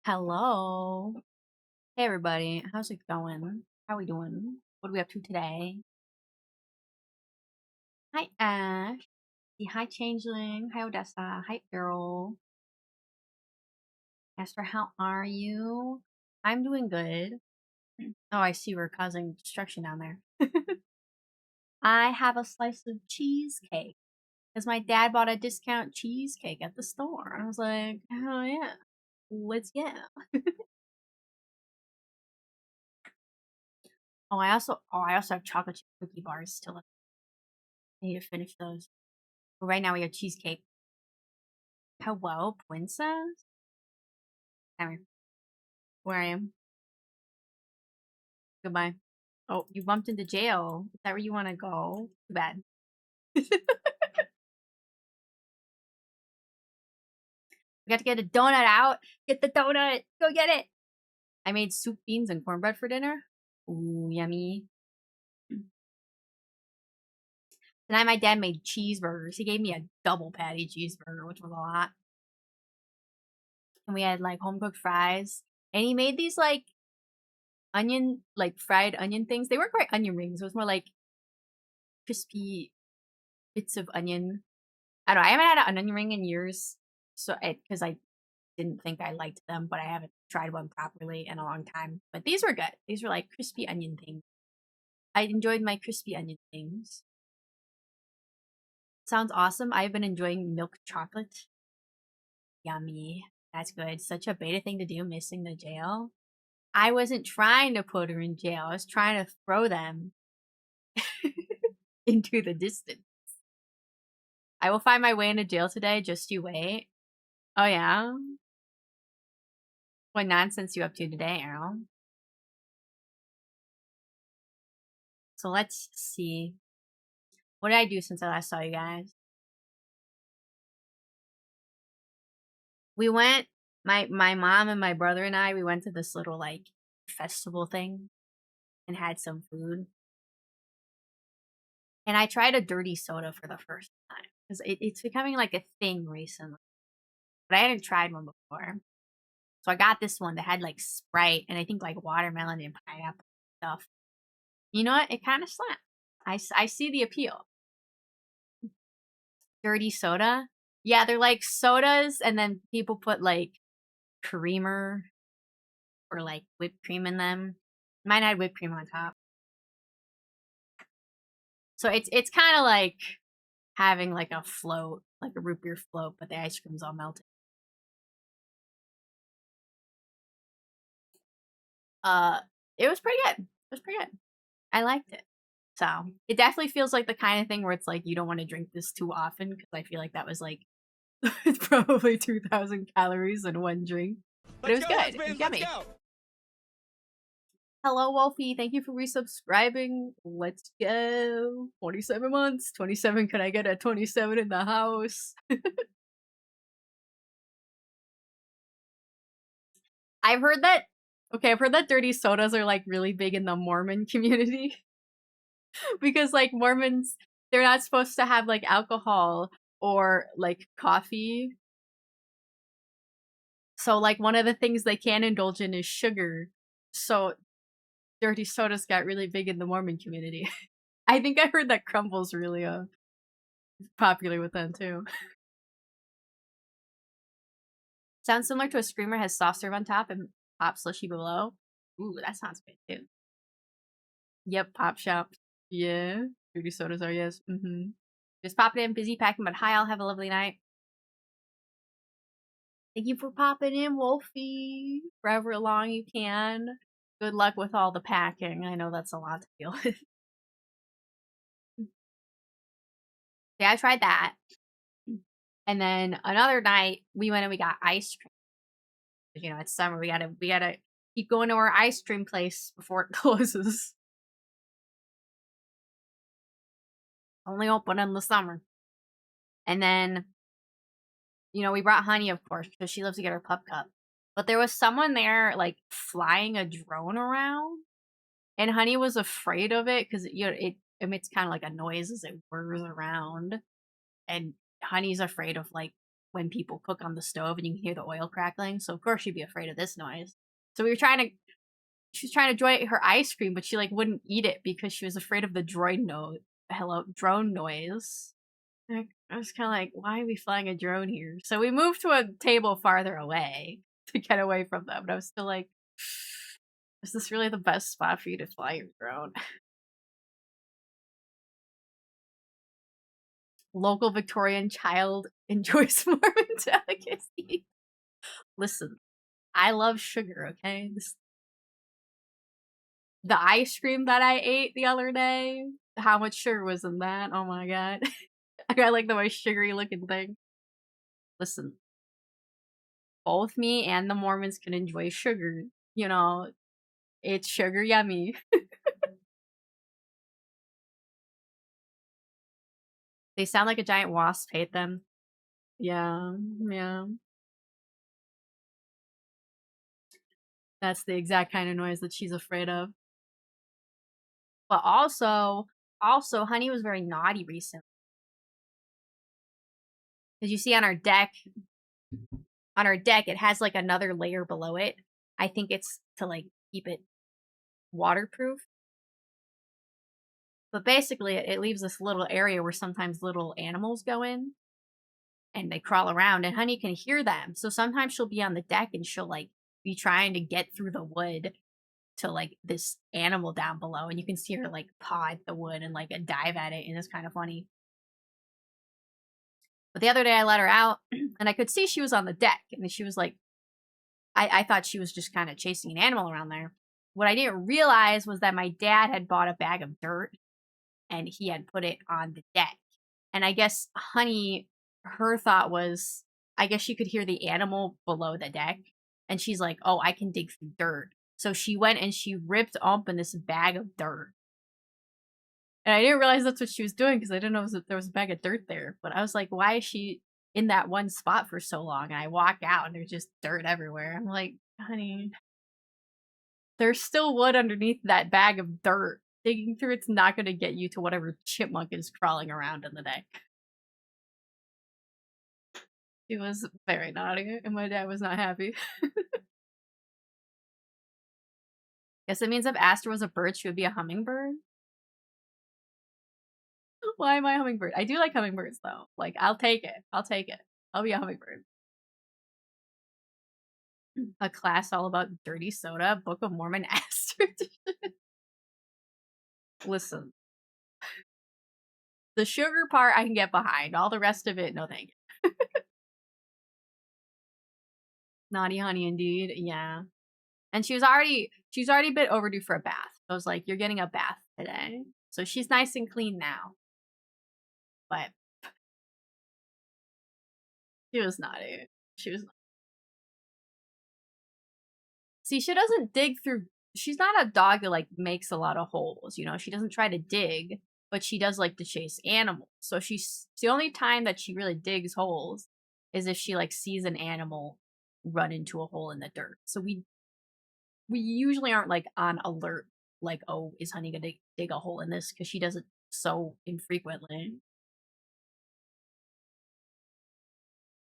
Hello. Hey everybody. How's it going? How we doing? What are we up to today? Hi Ash. Hi Changeling. Hi Odessa. Hi Errol. Esther, how are you? I'm doing good. Oh, I see we're causing destruction down there. I have a slice of cheesecake. Because my dad bought a discount cheesecake at the store. I was like, oh yeah. Let's get. I also have chocolate chip cookie bars still. I need to finish those. But right now we have cheesecake. Hello, princess? Come here. Where I am. Goodbye. Oh, you bumped into jail. Is that where you want to go? Too bad. We got to get a donut out. Get the donut. Go get it. I made soup, beans, and cornbread for dinner. Ooh, yummy. Tonight my dad made cheeseburgers. He gave me a double patty cheeseburger, which was a lot. And we had like home cooked fries. And he made these like onion, like fried onion things. They weren't quite onion rings. It was more like crispy bits of onion. I don't know. I haven't had an onion ring in years, so because I didn't think I liked them, but I haven't tried one properly in a long time. But these were good. These were like crispy onion things. I enjoyed my crispy onion things. Sounds awesome. I've been enjoying milk chocolate. Yummy. That's good. Such a beta thing to do, missing the jail. I wasn't trying to put her in jail. I was trying to throw them into the distance. I will find my way into jail today. Just you wait. Oh yeah? What nonsense you up to today, Errol? So let's see. What did I do since I last saw you guys? We went, my mom and my brother and I, we went to this little like festival thing and had some food. And I tried a dirty soda for the first time because it's becoming like a thing recently. But I hadn't tried one before. So I got this one that had like Sprite and I think like watermelon and pineapple stuff. You know what? It kind of slapped. I see the appeal. Dirty soda. Yeah, they're like sodas, and then people put like creamer or like whipped cream in them. Mine had whipped cream on top. So it's kind of like having like a float, like a root beer float, but the ice cream's all melted. Uh, it was pretty good. It was pretty good. I liked it. So it definitely feels like the kind of thing where it's like you don't want to drink this too often because I feel like that was like it's probably 2,000 calories in one drink. But it was good. It was yummy. Hello, Wolfie. Thank you for resubscribing. Let's go. 27 months. 27. Can I get a 27 in the house? I've heard that. Okay, I've heard that dirty sodas are like really big in the Mormon community. Because like Mormons, they're not supposed to have like alcohol or like coffee. So like one of the things they can indulge in is sugar. So dirty sodas got really big in the Mormon community. I think I heard that Crumble's really popular with them too. Sounds similar to a screamer, has soft serve on top and pop slushy below. Ooh, that sounds good too. Yep, pop shop. Yeah, dirty sodas are yes. Just popping in, busy packing, but hi, I'll have a lovely night. Thank you for popping in, Wolfie. Forever long you can. Good luck with all the packing. I know that's a lot to deal with. Yeah, I tried that. And then another night we went and we got ice cream. You know, it's summer. We gotta keep going to our ice cream place before it closes. Only open in the summer. And then, you know, we brought Honey, of course, because she loves to get her pup cup. But there was someone there, like, flying a drone around. And Honey was afraid of it because, you know, it emits kind of like a noise as it whirs around. And Honey's afraid of, like, when people cook on the stove and you can hear the oil crackling. So of course she'd be afraid of this noise. So we were trying to she was trying to enjoy her ice cream, but she like wouldn't eat it because she was afraid of the drone noise. I was kind of like, why are we flying a drone here? So we moved to a table farther away to get away from them. But I was still like, is this really the best spot for you to fly your drone? Local Victorian child enjoys Mormon delicacy. Listen, I love sugar, okay? The ice cream that I ate the other day, how much sugar was in that? Oh my god. I got like the most sugary looking thing. Listen, both me and the Mormons can enjoy sugar. You know, it's sugar yummy. They sound like a giant wasp. Hate them. Yeah, yeah. That's the exact kind of noise that she's afraid of. But also, Honey was very naughty recently. As you see on our deck, it has like another layer below it. I think it's to like keep it waterproof. But basically, it leaves this little area where sometimes little animals go in and they crawl around, and Honey can hear them. So sometimes she'll be on the deck and she'll like be trying to get through the wood to like this animal down below, and you can see her like paw at the wood and like dive at it, and it's kind of funny. But the other day I let her out and I could see she was on the deck, and she was like, I thought she was just kind of chasing an animal around there. What I didn't realize was that my dad had bought a bag of dirt and he had put it on the deck. And I guess Honey, her thought was, I guess she could hear the animal below the deck. And she's like, oh, I can dig through dirt. So she went and she ripped open this bag of dirt. And I didn't realize that's what she was doing because I didn't know there was a bag of dirt there. But I was like, why is she in that one spot for so long? And I walk out and there's just dirt everywhere. I'm like, Honey, there's still wood underneath that bag of dirt. Digging through it's not going to get you to whatever chipmunk is crawling around in the deck. She was very naughty, and my dad was not happy. Guess it means if Aster was a bird, she would be a hummingbird. Why am I a hummingbird? I do like hummingbirds, though. Like, I'll take it. I'll take it. I'll be a hummingbird. A class all about dirty soda, Book of Mormon Aster. Listen. The sugar part I can get behind. All the rest of it, no thank you. Naughty Honey, indeed. Yeah. And she's already a bit overdue for a bath. So I was like, you're getting a bath today. So she's nice and clean now. But she was naughty. She was See, she doesn't dig through she's not a dog that like makes a lot of holes, you know. She doesn't try to dig, but she does like to chase animals. So she's the only time that she really digs holes is if she like sees an animal run into a hole in the dirt. So we usually aren't like on alert like, oh, is Honey gonna dig a hole in this? Because she does it so infrequently.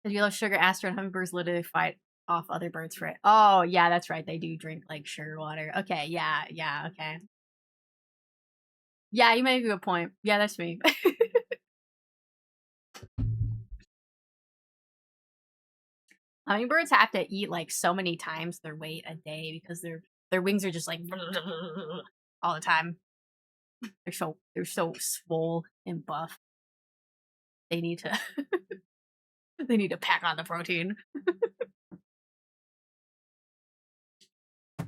If you love sugar, Aster and hummingbirds literally fight off other birds for it. Oh, yeah, that's right. They do drink like sugar water. Okay, yeah, okay. Yeah, you make a good point. Yeah, that's me. Hummingbirds have to eat like so many times their weight a day because their wings are just like all the time. They're so swole and buff. They need to they need to pack on the protein.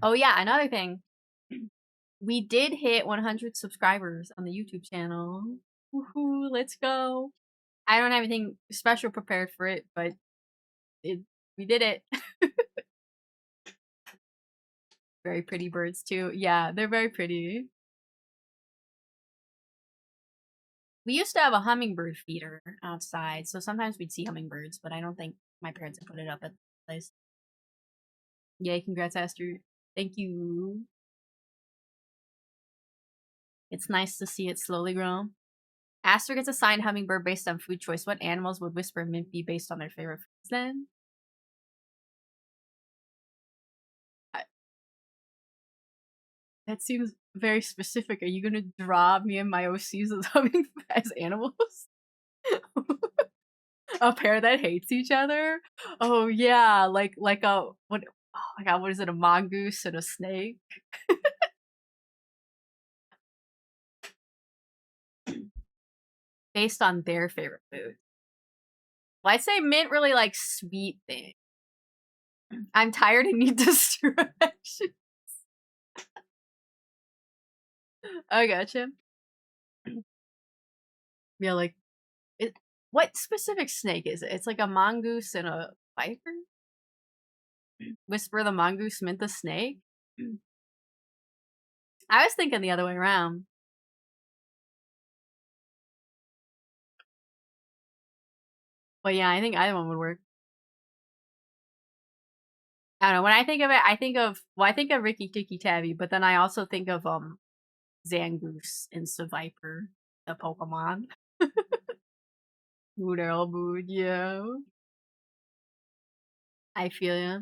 Oh yeah, another thing. We did hit 100 subscribers on the YouTube channel. Woohoo, let's go. I don't have anything special prepared for it, but we did it. Very pretty birds too. Yeah, they're very pretty. We used to have a hummingbird feeder outside, so sometimes we'd see hummingbirds, but I don't think my parents had put it up at the place. Yay, congrats, Aster. Thank you. It's nice to see it slowly grow. Aster gets assigned hummingbird based on food choice. What animals would Whisper Mint be based on their favorite foods then? That seems very specific. Are you gonna draw me and my OCs as humming as animals? A pair that hates each other? Oh yeah, like a what? Oh my god, what is it? A mongoose and a snake? Based on their favorite food. Well, I'd say Mint really likes sweet things. I'm tired and need distraction. I gotcha. Yeah, like it. What specific snake is it? It's like a mongoose and a viper. Whisper the mongoose, Mint the snake. I was thinking the other way around. But yeah, I think either one would work. I don't know. When I think of it, I think of Ricky Tikki Tavi, but then I also think of Zangoose and Seviper, the Pokemon. Mood Earl Mood, yeah. I feel ya.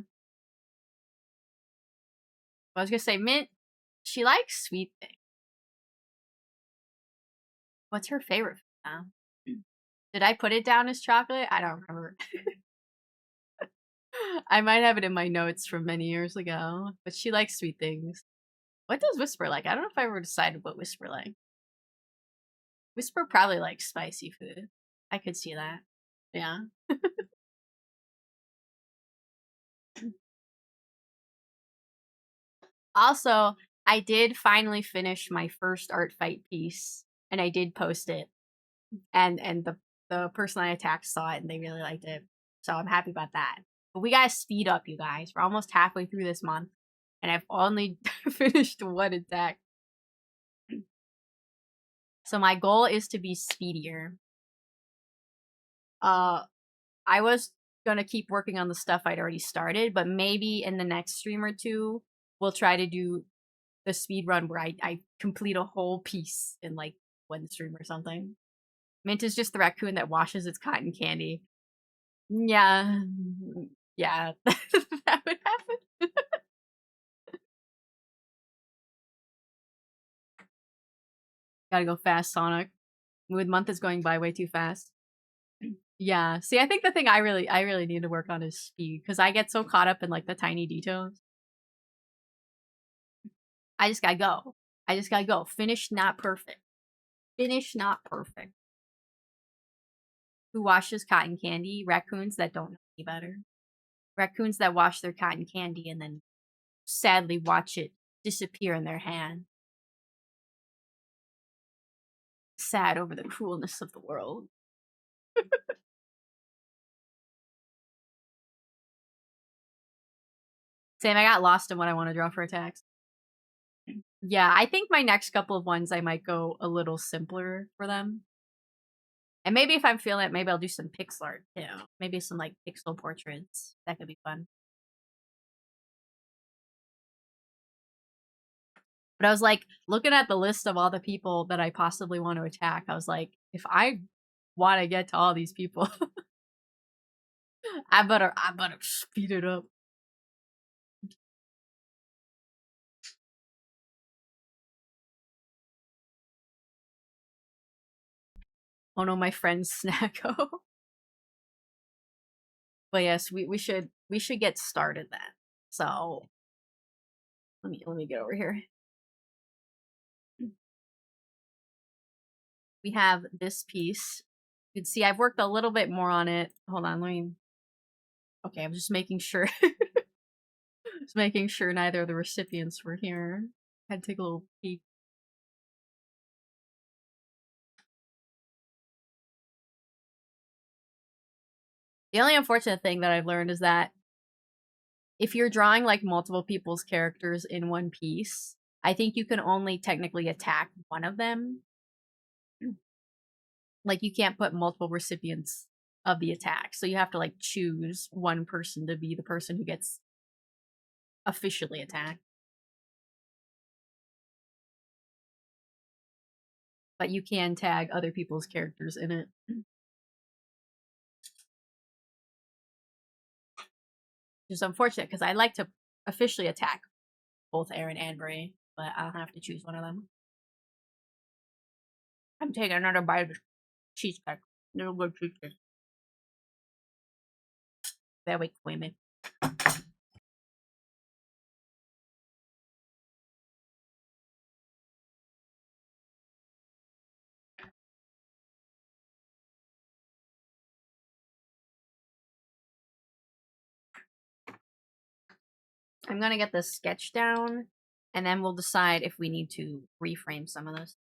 I was gonna say Mint, she likes sweet things. What's her favorite food now? Did I put it down as chocolate? I don't remember. I might have it in my notes from many years ago, but she likes sweet things. What does Whisper like? I don't know if I ever decided what Whisper like. Whisper probably likes spicy food. I could see that. Yeah. Also, I did finally finish my first art fight piece, and I did post it, and the person I attacked saw it and they really liked it, so I'm happy about that. But we gotta speed up, you guys. We're almost halfway through this month, and I've only finished one attack. So my goal is to be speedier. I was gonna keep working on the stuff I'd already started, but maybe in the next stream or two, we'll try to do the speed run where I complete a whole piece in like one stream or something. Mint is just the raccoon that washes its cotton candy. Yeah. Yeah. That would happen. Gotta go fast, Sonic. Mood month is going by way too fast. Yeah. See, I think the thing I really need to work on is speed, because I get so caught up in like the tiny details. I just gotta go. I just gotta go. Finish not perfect. Finish not perfect. Who washes cotton candy? Raccoons that don't know any better. Raccoons that wash their cotton candy and then sadly watch it disappear in their hand. Sad over the cruelness of the world. Same, I got lost in what I want to draw for attacks. Yeah, I think my next couple of ones I might go a little simpler for them. And maybe if I'm feeling it, maybe I'll do some pixel art too. Maybe some like pixel portraits. That could be fun. But I was like, looking at the list of all the people that I possibly want to attack, I was like, if I want to get to all these people, I better speed it up. Oh no, my friend's Snacko. But yes, we should get started then. So let me get over here. We have this piece. You can see I've worked a little bit more on it. Hold on, let me. Okay, I'm just making sure. Just making sure neither of the recipients were here. Had to take a little peek. The only unfortunate thing that I've learned is that if you're drawing like multiple people's characters in one piece, I think you can only technically attack one of them. Like you can't put multiple recipients of the attack. So you have to like choose one person to be the person who gets officially attacked. but you can tag other people's characters in it. Which is unfortunate because I'd like to officially attack both Erin and Brei, but I'll have to choose one of them. I'm taking another bite of the cheesecake. Little good cheesecake. Very creamy. I'm gonna get this sketch down, and then we'll decide if we need to reframe some of this.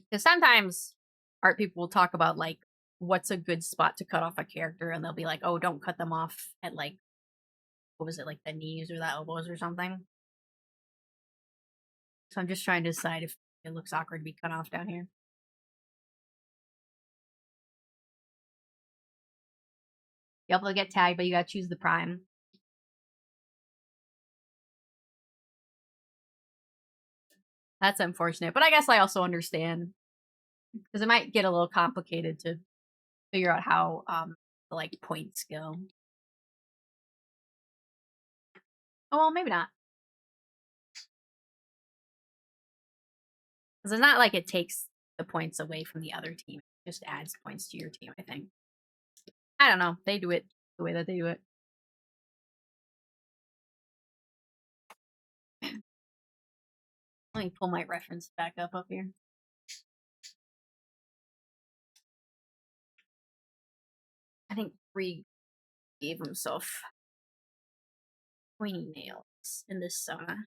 Because sometimes art people will talk about like what's a good spot to cut off a character, and they'll be like, "Oh, don't cut them off at like what was it, like the knees or the elbows or something." So I'm just trying to decide if it looks awkward to be cut off down here. You'll be able to get tagged, but you gotta choose the prime. That's unfortunate, but I guess I also understand because it might get a little complicated to figure out how the like points go. Oh well, maybe not. Because it's not like it takes the points away from the other team; it just adds points to your team. I think. I don't know. They do it the way that they do it. Let me pull my reference back up here. I think Brei gave himself pointy nails in this Sona.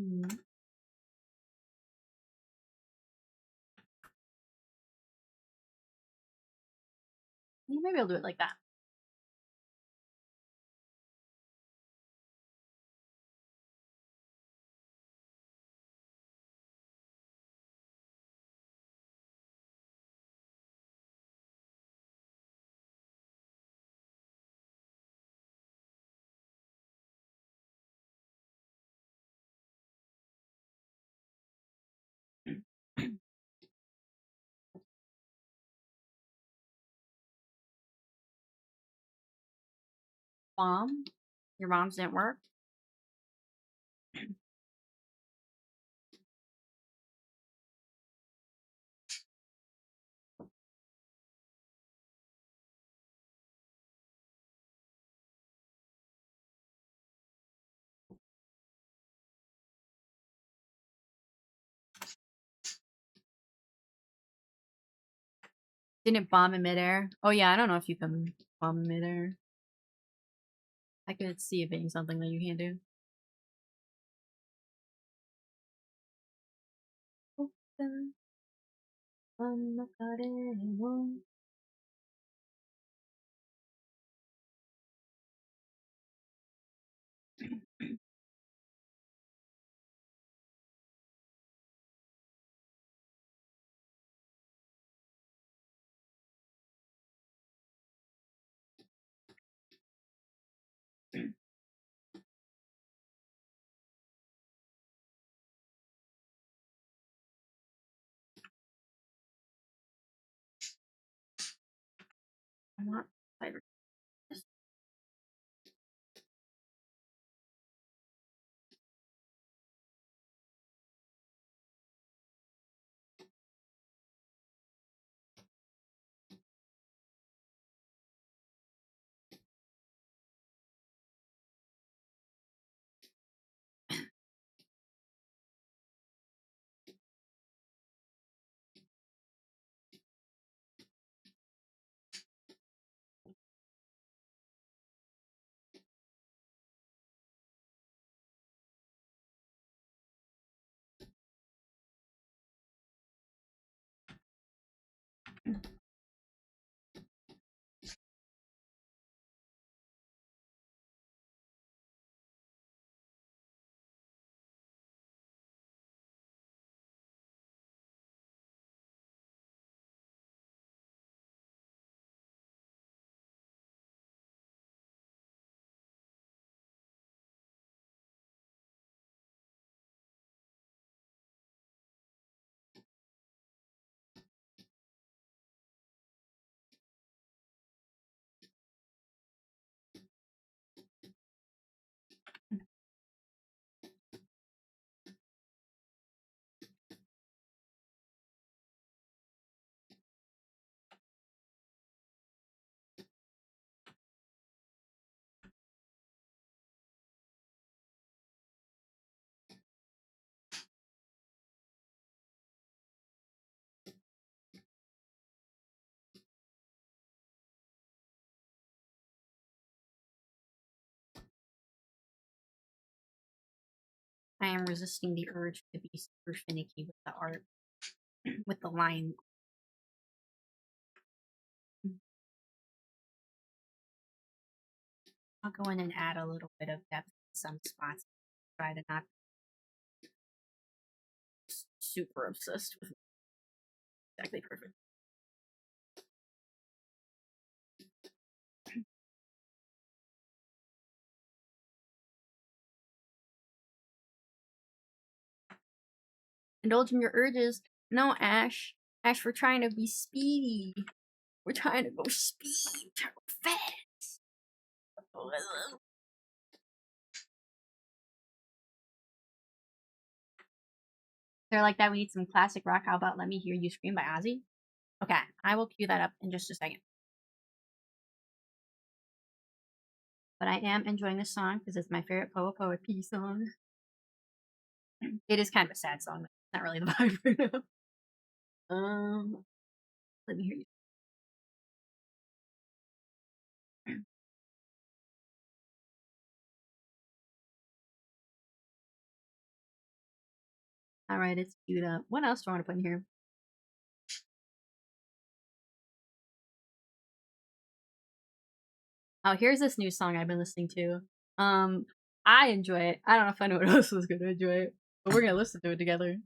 Mm-hmm. Maybe I'll do it like that. Mom, your mom's didn't work. Didn't bomb in midair. Oh yeah, I don't know if you can bomb in midair. I could see it being something that you can do. I'm not excited. I am resisting the urge to be super finicky with the art, with the line. I'll go in and add a little bit of depth in some spots. Try to not be super obsessed with exactly perfect. Indulging your urges. No, Ash. Ash, we're trying to be speedy. We're trying to go speed. Trying to go fast. They're like that. We need some classic rock. How about Let Me Hear You Scream by Ozzy? Okay, I will cue that up in just a second. But I am enjoying this song because it's my favorite Poa P song. It is kind of a sad song. But it's not really the vibe right now. Let me hear you. All right, it's queued up. What else do I want to put in here? Oh, here's this new song I've been listening to. Um, I enjoy it. I don't know if anyone else is gonna enjoy it, but we're gonna listen to it together.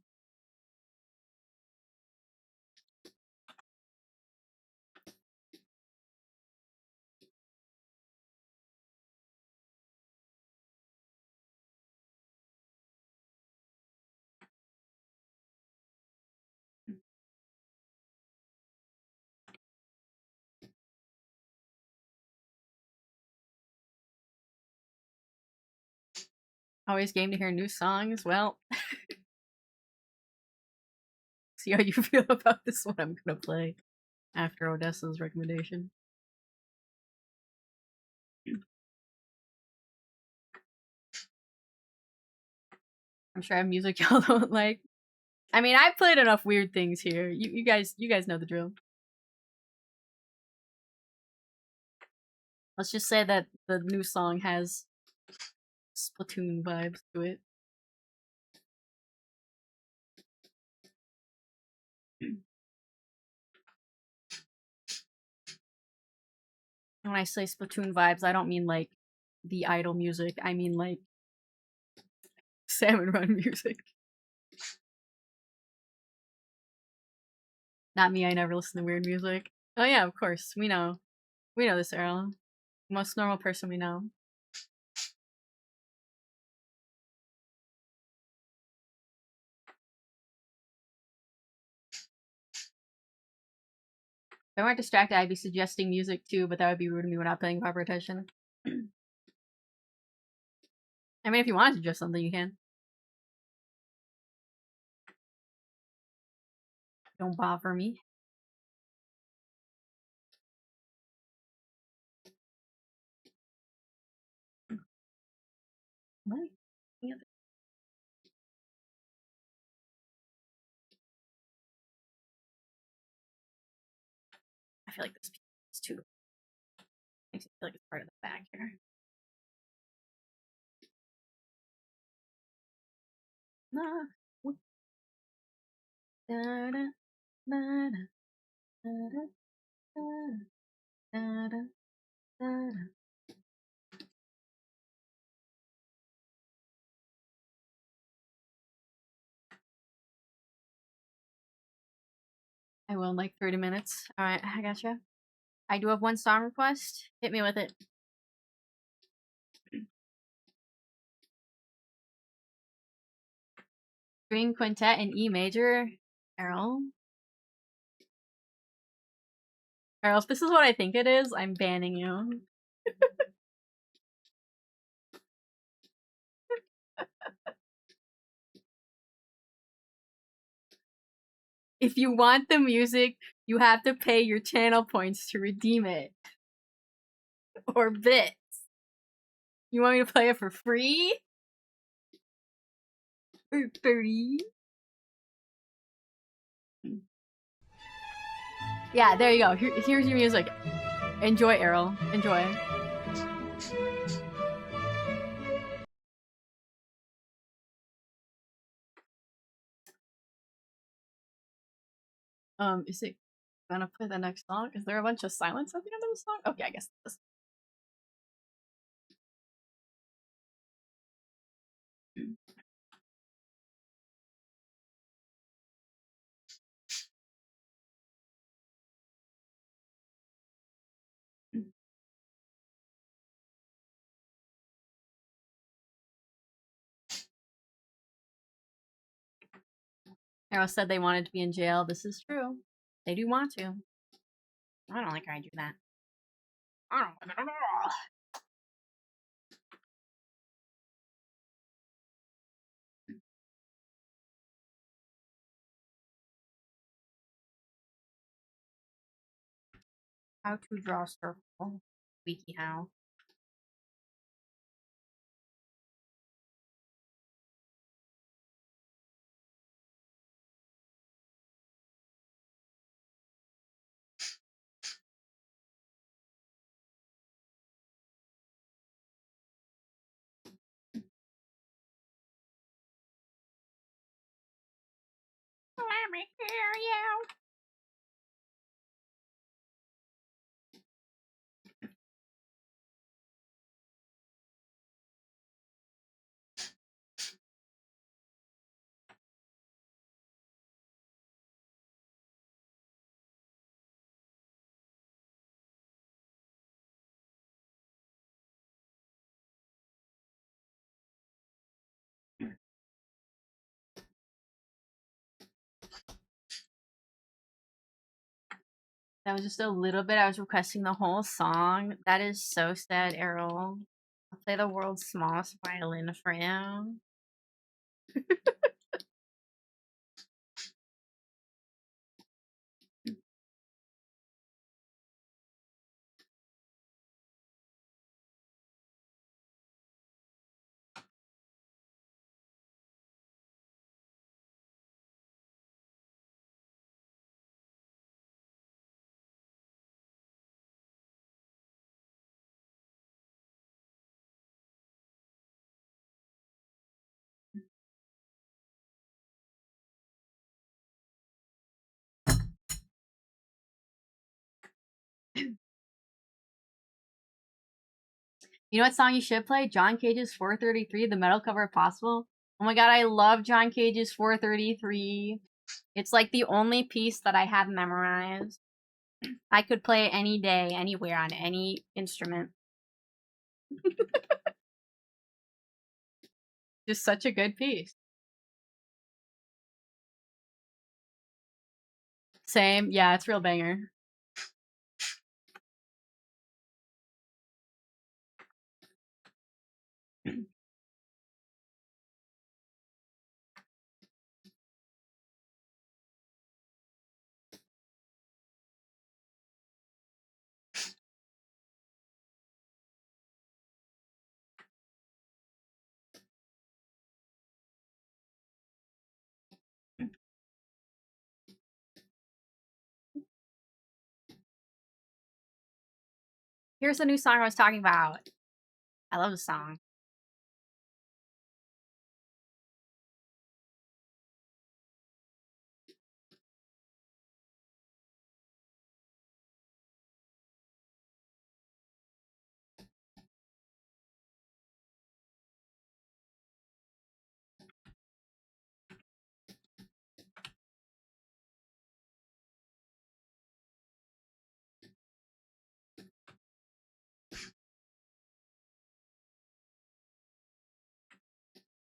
Always game to hear new songs. Well, see how you feel about this one. I'm gonna play after Odessa's recommendation. I'm sure I have music y'all don't like. I mean, I've played enough weird things here. You guys know the drill. Let's just say that the new song has Splatoon vibes to it. And when I say Splatoon vibes, I don't mean like the idol music. I mean like Salmon Run music. Not me, I never listen to weird music. Oh yeah, of course. We know. We know this, Errol. Most normal person we know. If I weren't distracted, I'd be suggesting music too, but that would be rude of me when not paying proper attention. I mean, if you want to suggest something, you can. Don't bother me. What? I feel like this is too. Makes me feel like it's part of the bag here. Nah. Da, da, da, da, da, da, da, da, da. I will in like 30 minutes. Alright, I gotcha. I do have one song request. Hit me with it. String quintet in E major. Errol? Errol, if this is what I think it is, I'm banning you. If you want the music, you have to pay your channel points to redeem it. Or bits. You want me to play it for free? For free? Yeah, there you go. Here's your music. Enjoy, Errol. Enjoy. Is it gonna play the next song? Is there a bunch of silence at the end of the song? Okay, I guess this. Errol said they wanted to be in jail. This is true. They do want to. I don't like how I do that. I don't like it at all. How to draw a circle. Wiki how. Let me hear you. That was just a little bit. I was requesting the whole song. That is so sad, Errol. I'll play the world's smallest violin for you. You know what song you should play? John Cage's 433, the metal cover if possible. Oh my god, I love John Cage's 433. It's like the only piece that I have memorized. I could play it any day, anywhere, on any instrument. Just such a good piece. Same. Yeah, it's real banger. Here's the new song I was talking about. I love the song.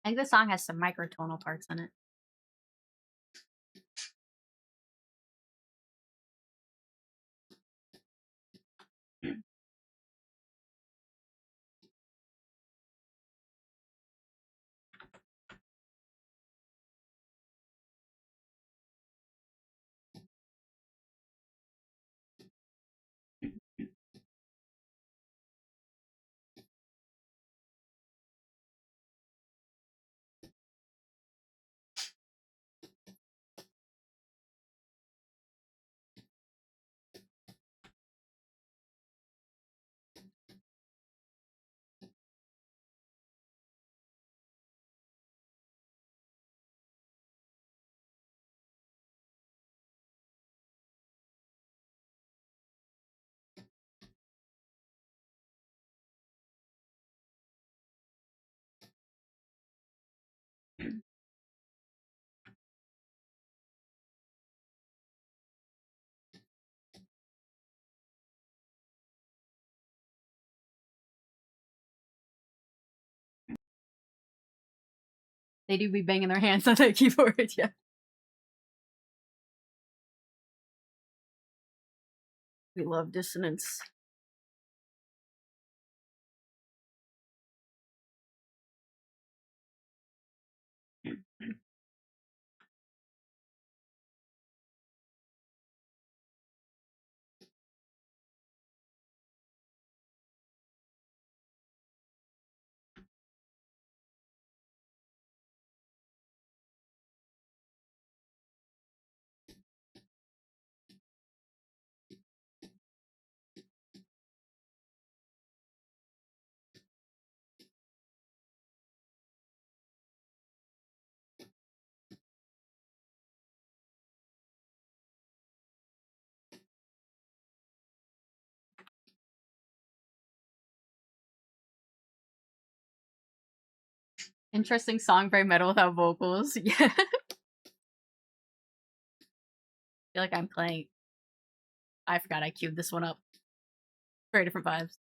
I think the song has some microtonal parts in it. They do be banging their hands on the keyboard, yeah. We love dissonance. Interesting song, very metal without vocals. Yeah. I feel like I'm playing. I forgot I queued this one up. Very different vibes.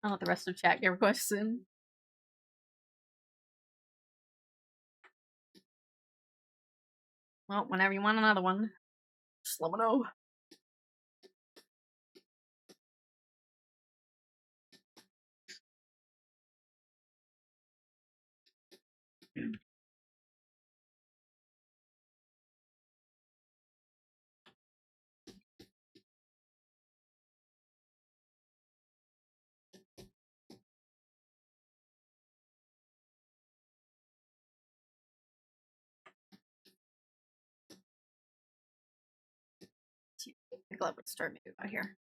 I'll let the rest of chat get requests in. Well, whenever you want another one, just let me know. The glove would start moving out here.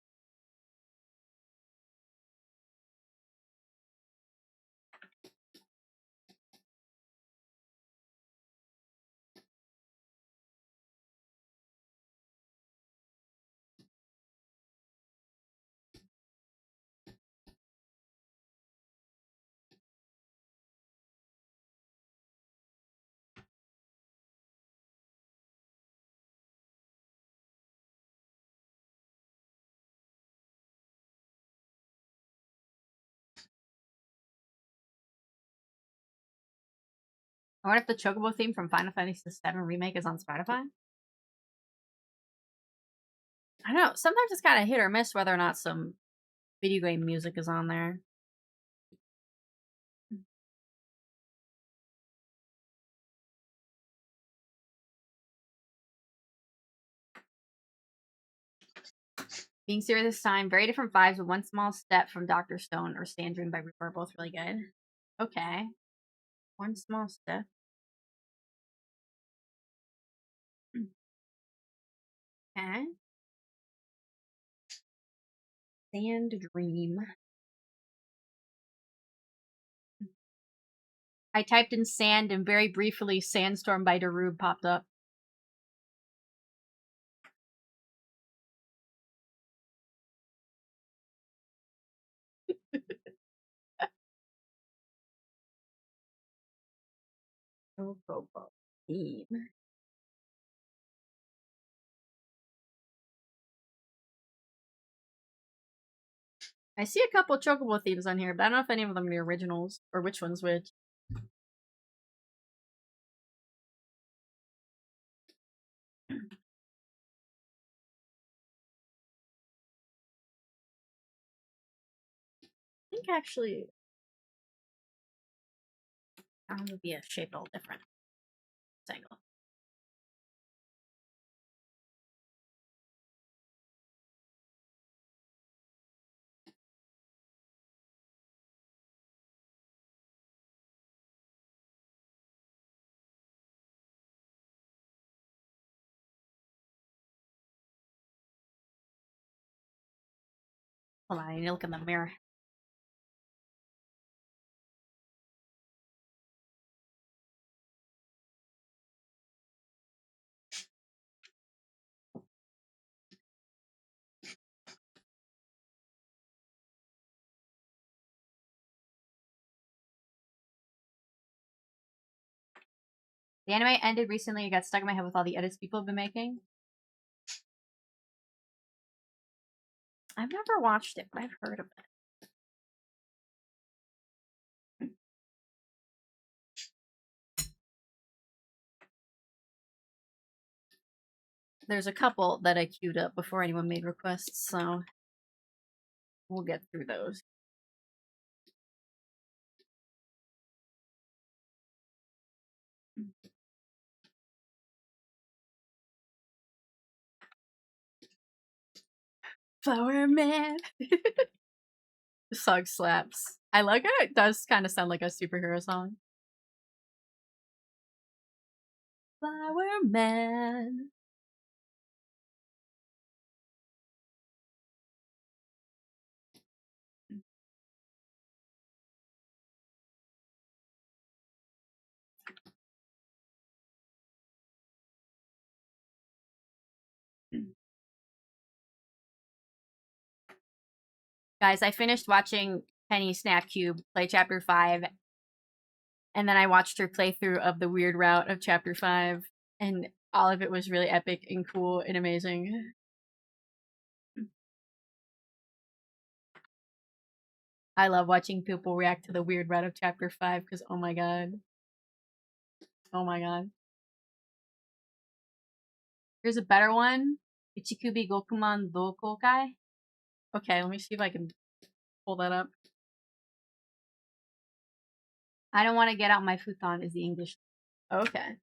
I wonder if the Chocobo theme from Final Fantasy VII Remake is on Spotify? I don't know. Sometimes it's kind of hit or miss whether or not some video game music is on there. Being serious this time, very different vibes with One Small Step from Dr. Stone or Stand Dream by Reaper are both really good. Okay. One Small Step. Okay. Sand Dream. I typed in sand and very briefly Sandstorm by Darude popped up. Chocobo theme. I see a couple Chocobo themes on here, but I don't know if any of them are the originals or which one's which. I think actually would be a shaped all different. Angle. Hold on, I need to look in the mirror. The anime ended recently. It got stuck in my head with all the edits people have been making. I've never watched it, but I've heard of it. There's a couple that I queued up before anyone made requests, so we'll get through those. Flower Man. The song slaps. I like it. It does kind of sound like a superhero song. Flower Man. Guys, I finished watching Penny Snapcube play Chapter 5, and then I watched her playthrough of the weird route of Chapter 5, and all of it was really epic and cool and amazing. I love watching people react to the weird red of chapter 5 because oh my god. Oh my god. Here's a better one. Ichikubi Gokuman Dokokai. Okay, let me see if I can pull that up. I don't want to get out my futon is the English. Okay.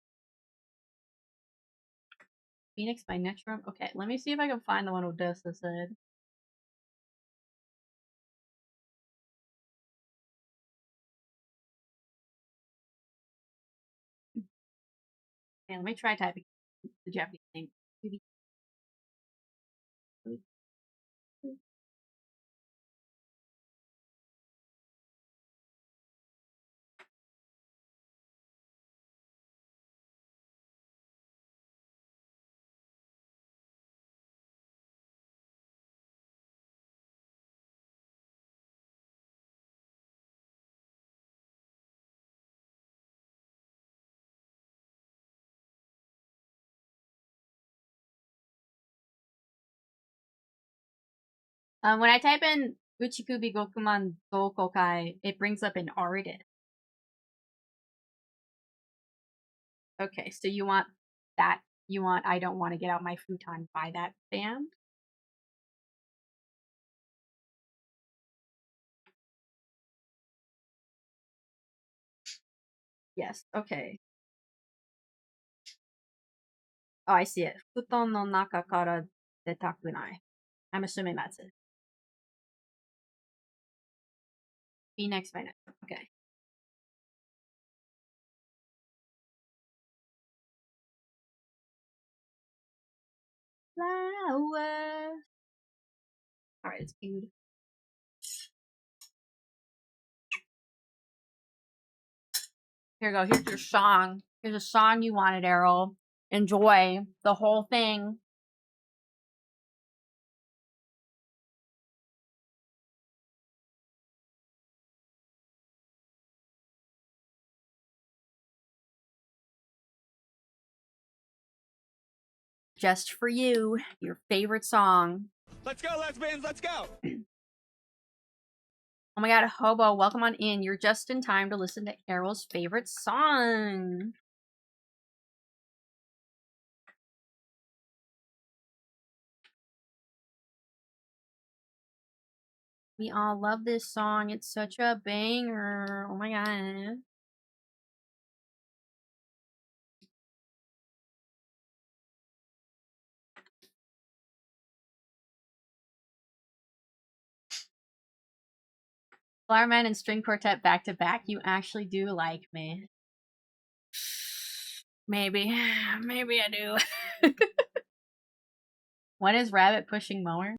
Phoenix by Netrum. Okay, let me see if I can find the one Odessa said. Okay, let me try typing the Japanese name. When I type in Uchikubi Gokuman Dokokai, it brings up an artist. Okay, so you want that. You want I don't want to get out my futon by that band? Yes, okay. Oh, I see it. Futon no naka kara detakunai. I'm assuming that's it. Phoenix by next. Okay. Flowers. Alright, it's good. Here you go. Here's your song. Here's a song you wanted, Errol. Enjoy the whole thing. Just for you, your favorite song. Let's go, lesbians, let's go! Oh my god, Hobo, welcome on in. You're just in time to listen to Errol's favorite song. We all love this song. It's such a banger. Oh my god. Flowerman and String Quartet back to back. You actually do like me. Maybe. Maybe I do. When is Rabbit pushing mower?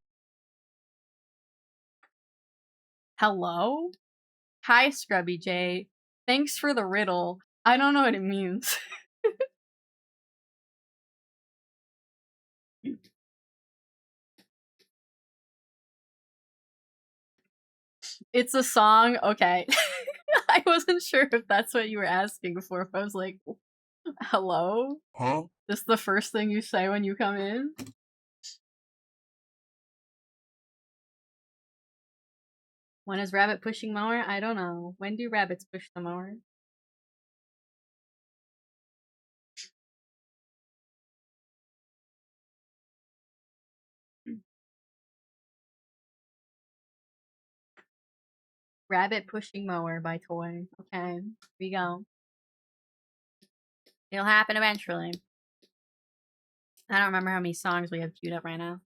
Hello? Hi, Scrubby J. Thanks for the riddle. I don't know what it means. It's a song? Okay. I wasn't sure if that's what you were asking before. If I was like, hello? Huh? This is the first thing you say when you come in? When is Rabbit pushing mower? I don't know. When do rabbits push the mower? Rabbit pushing mower by Toy. Okay, here we go. It'll happen eventually. I don't remember how many songs we have queued up right now.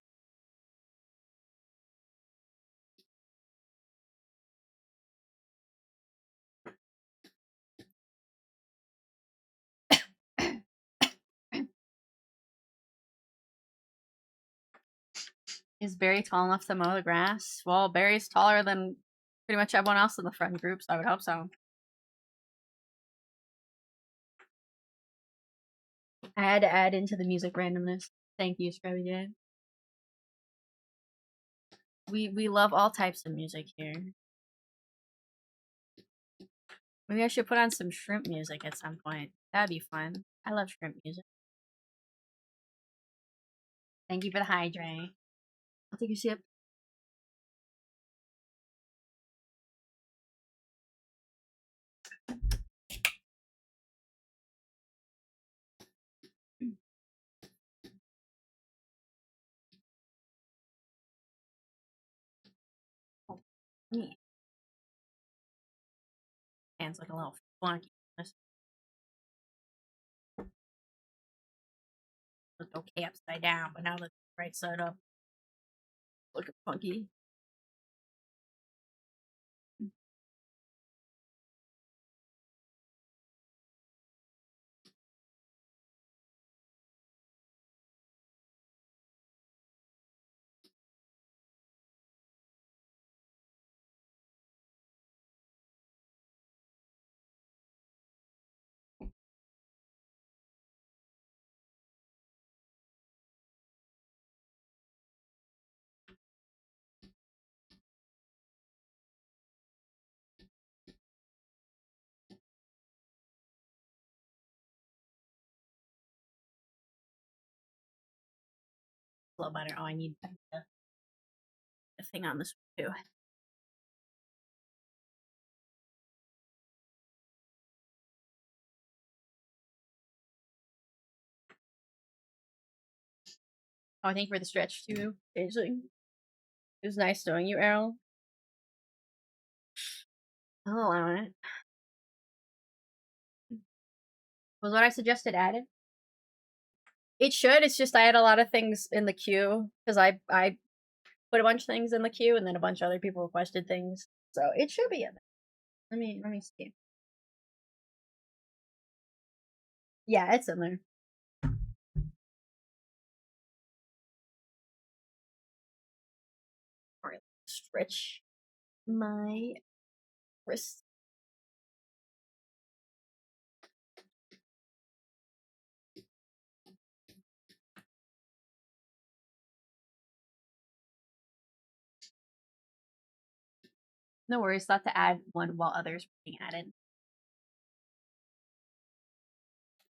Is Barry tall enough to mow the grass? Well, Barry's taller than pretty much everyone else in the friend group, so I would hope so. I had to add into the music randomness. Thank you, Scrubby J. We love all types of music here. Maybe I should put on some shrimp music at some point. That'd be fun. I love shrimp music. Thank you for the hydrate. I'll take a sip. Yeah. Hands look a little funky. This looked okay upside down, but now the right side up looking funky. A little better. Oh, I need the thing on this too. Oh, thank you for the stretch too. It was nice knowing you, Errol. I'll allow it. Was what I suggested added? It should. It's just I had a lot of things in the queue because I put a bunch of things in the queue and then a bunch of other people requested things, so it should be in there. Let me see. Yeah, it's in there. All right, stretch my wrist. No worries. Thought to add one while others were being added.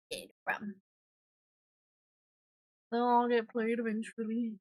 Yeah, no problem. They'll all get played eventually.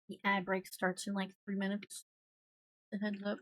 The ad break starts in like 3 minutes. A heads up.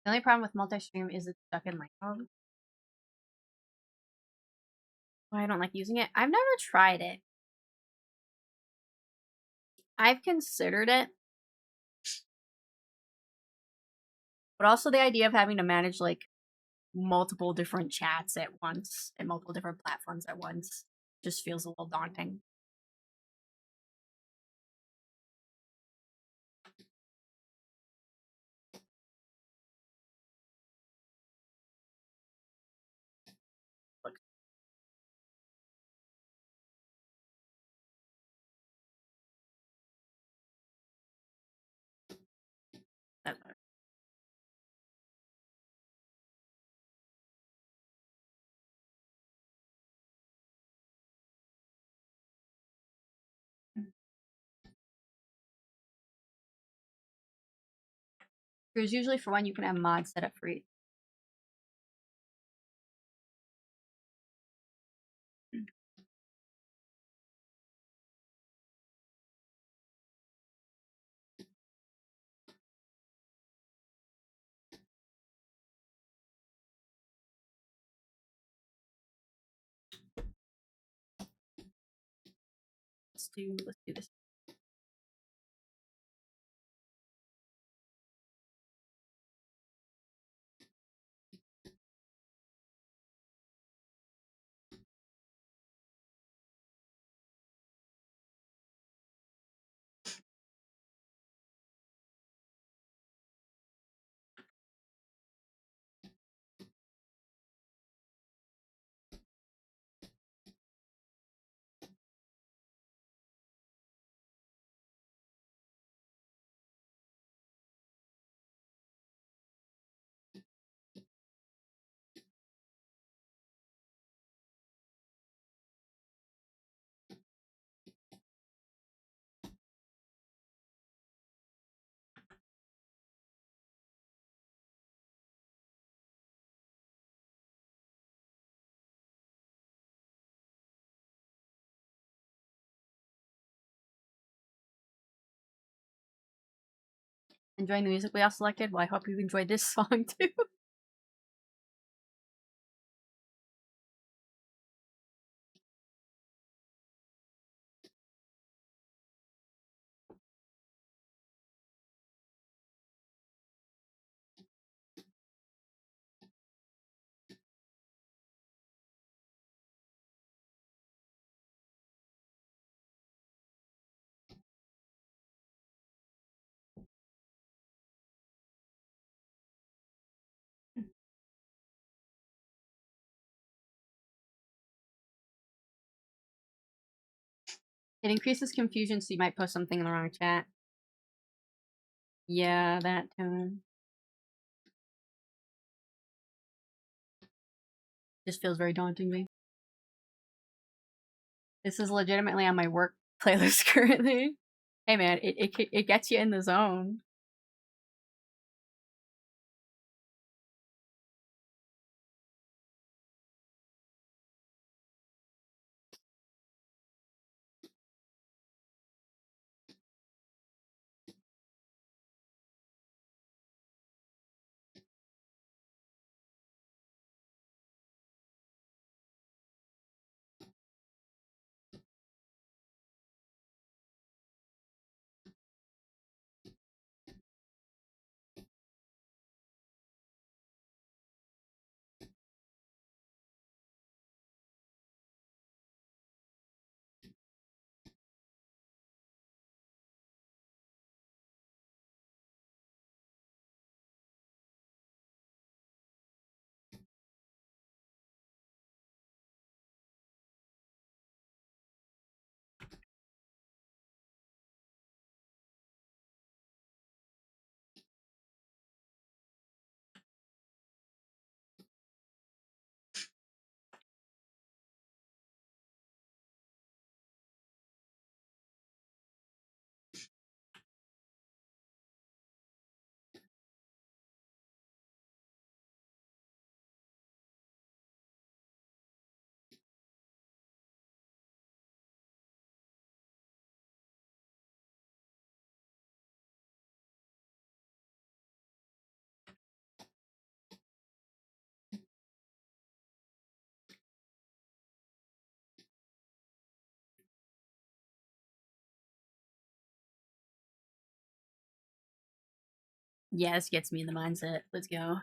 The only problem with multi-stream is it's stuck in my phone. Why I don't like using it. I've never tried it. I've considered it, but also the idea of having to manage like multiple different chats at once and multiple different platforms at once just feels a little daunting. Because usually for one, you can have mods set up for each. Let's do this. Enjoying the music we all selected? Well, I hope you enjoyed this song too. It increases confusion, so you might post something in the wrong chat. Yeah, that tone. Just feels very daunting to me. This is legitimately on my work playlist currently. Hey man, it gets you in the zone. Yeah, this gets me in the mindset. Let's go.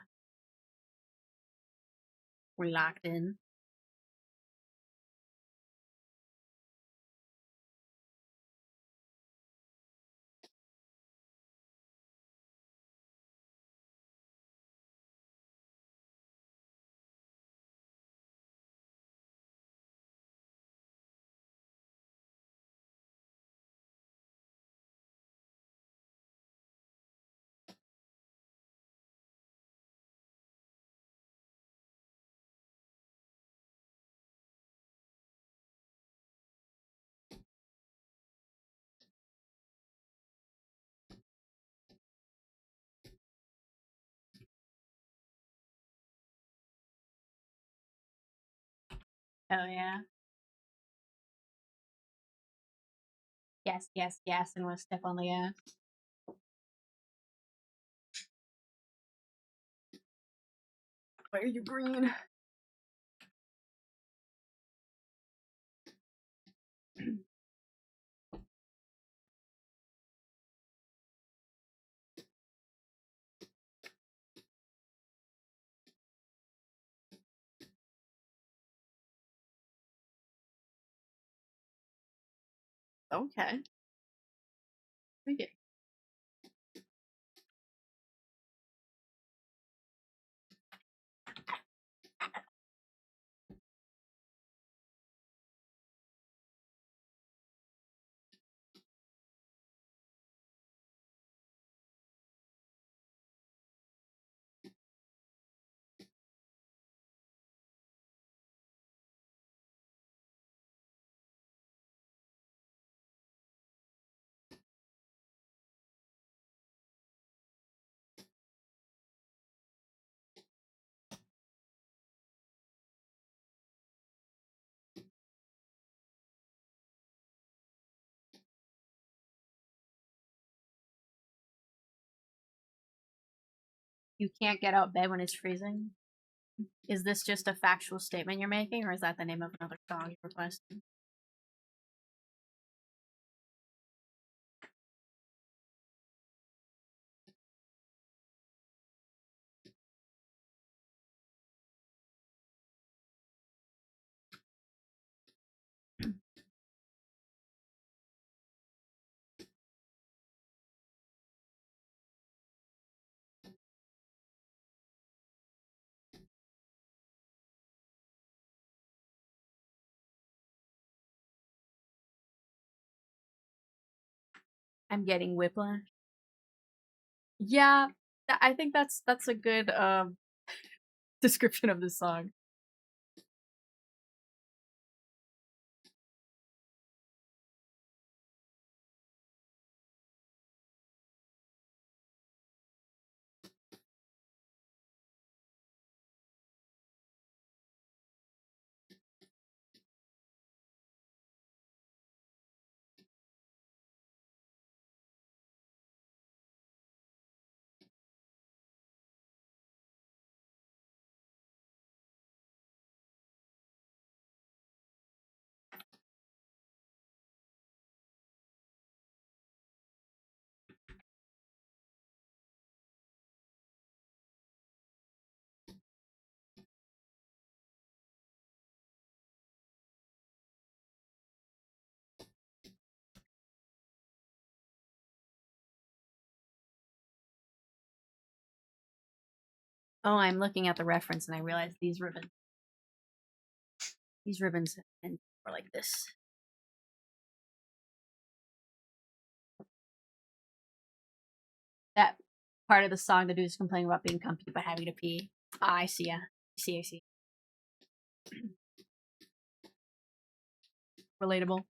We're locked in. Oh yeah. Yes, yes, yes, and we'll step on the gas. Why are you green? Okay. Okay. You can't get out of bed when it's freezing. Is this just a factual statement you're making, or is that the name of another song you requested? I'm getting whiplash. Yeah, I think that's a good description of this song. Oh, I'm looking at the reference and I realize these ribbons and are like this. That part of the song, the dude's complaining about being comfy but having to pee. Ah, I see ya. I see. Relatable.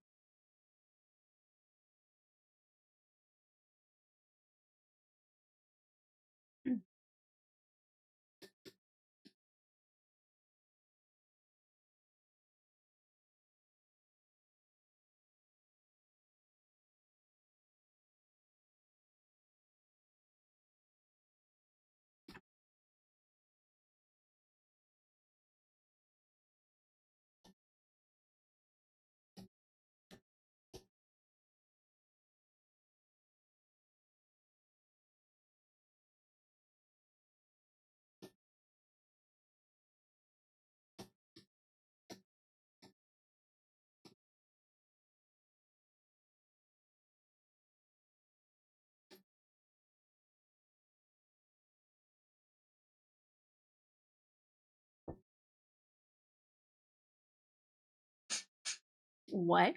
What?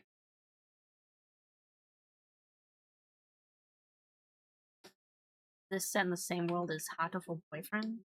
This set in the same world as Hatoful Boyfriend?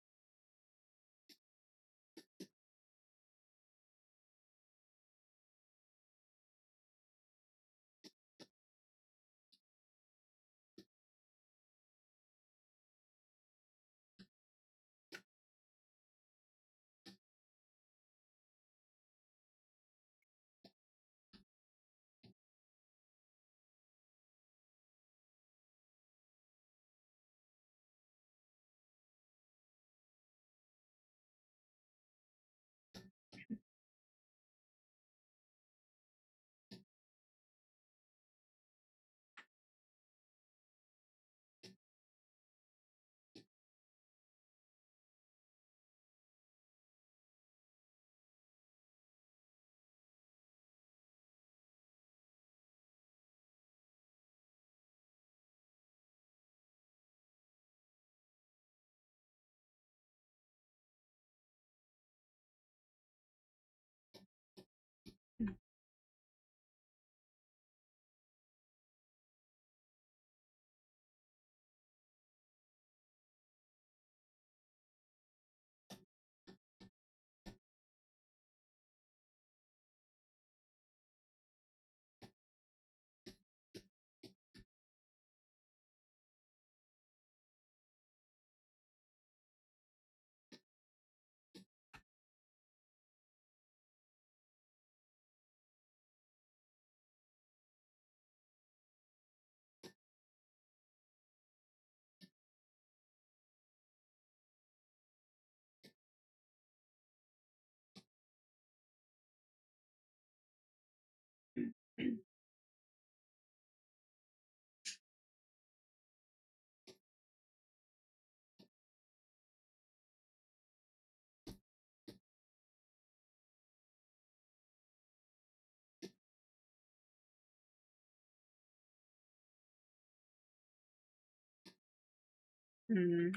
Hmm.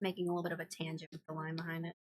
Making a little bit of a tangent with the line behind it.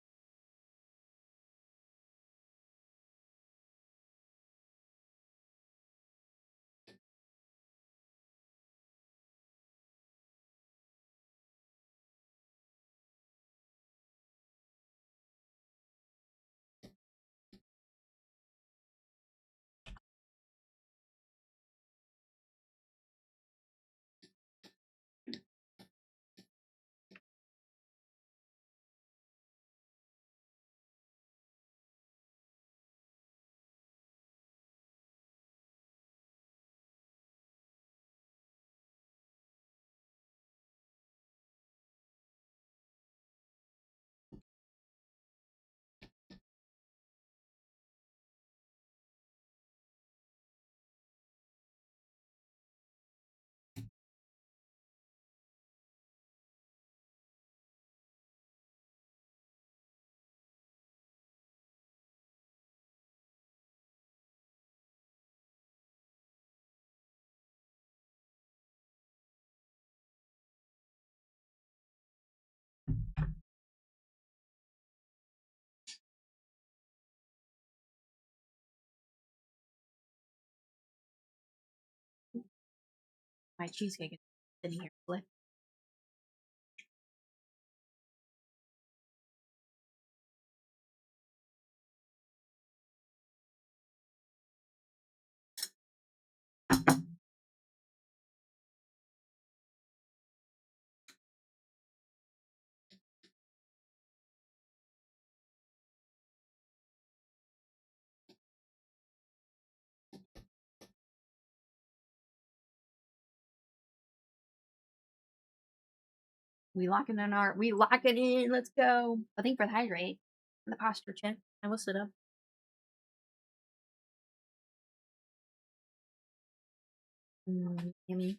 My cheesecake is sitting here. Flip. We lock it in. Let's go. I think for the hydrate, the posture check. I will sit up. Yummy.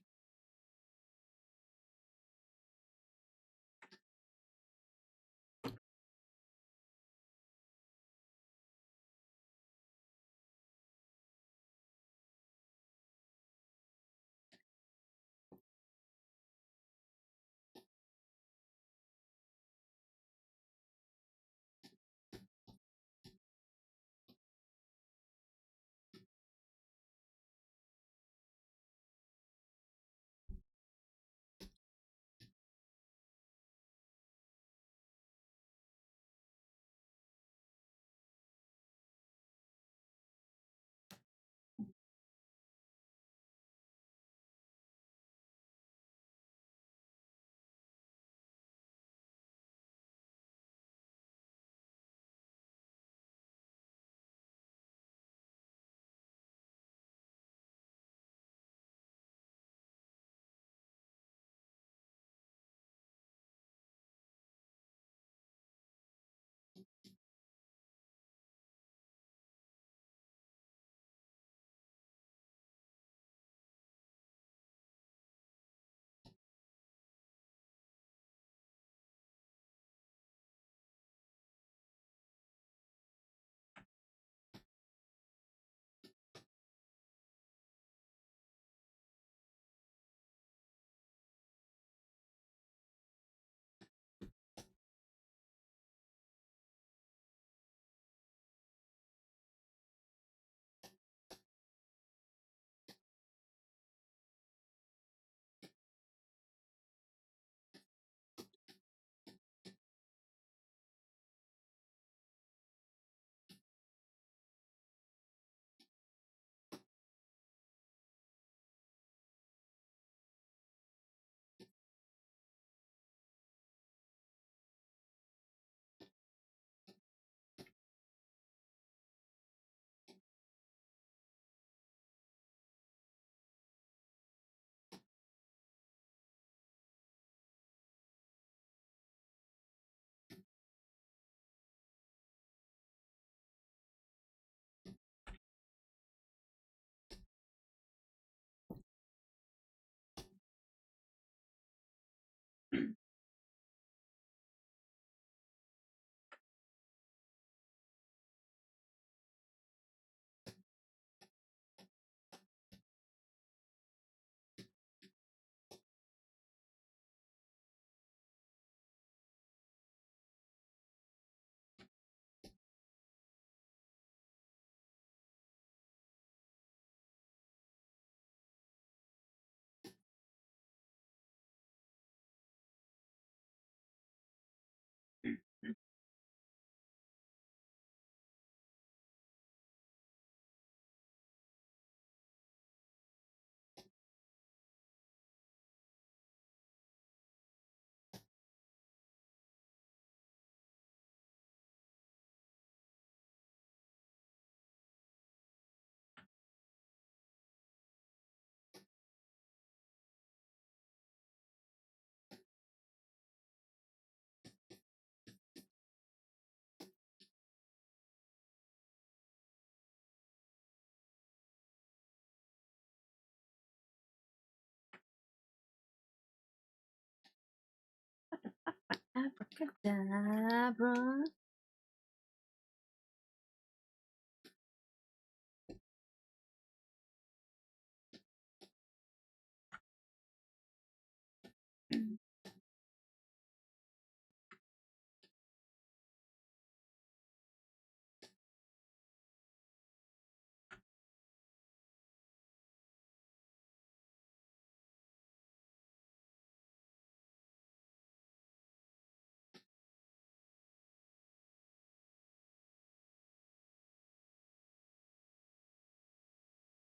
Abracadabra.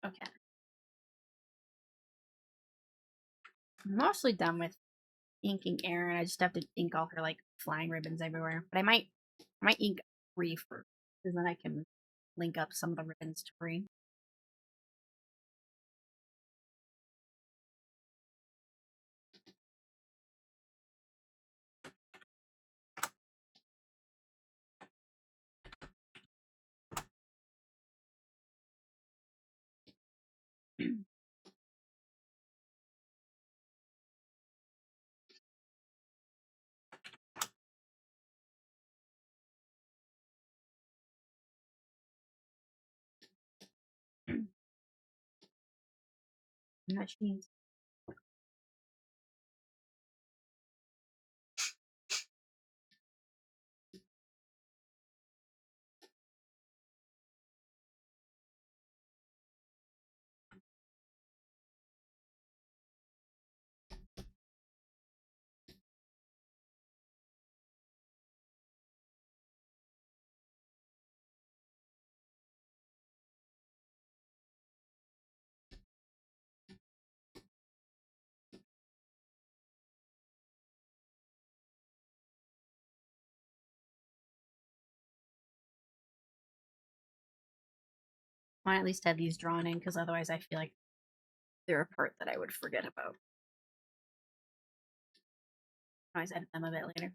Okay. I'm mostly done with inking Erin. I just have to ink all her like flying ribbons everywhere. But I might ink Brei first, because then I can link up some of the ribbons to Brei. Much means. I at least have these drawn in, because otherwise I feel like they're a part that I would forget about. I always edit them a bit later.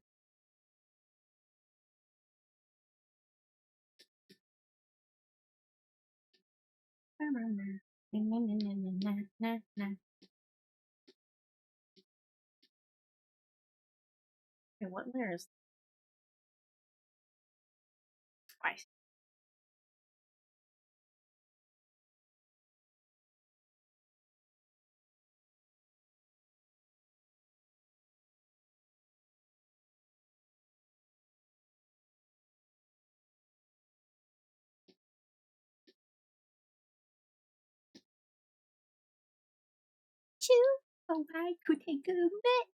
Okay, what layer is twice? Choo! Oh, I could take a bit.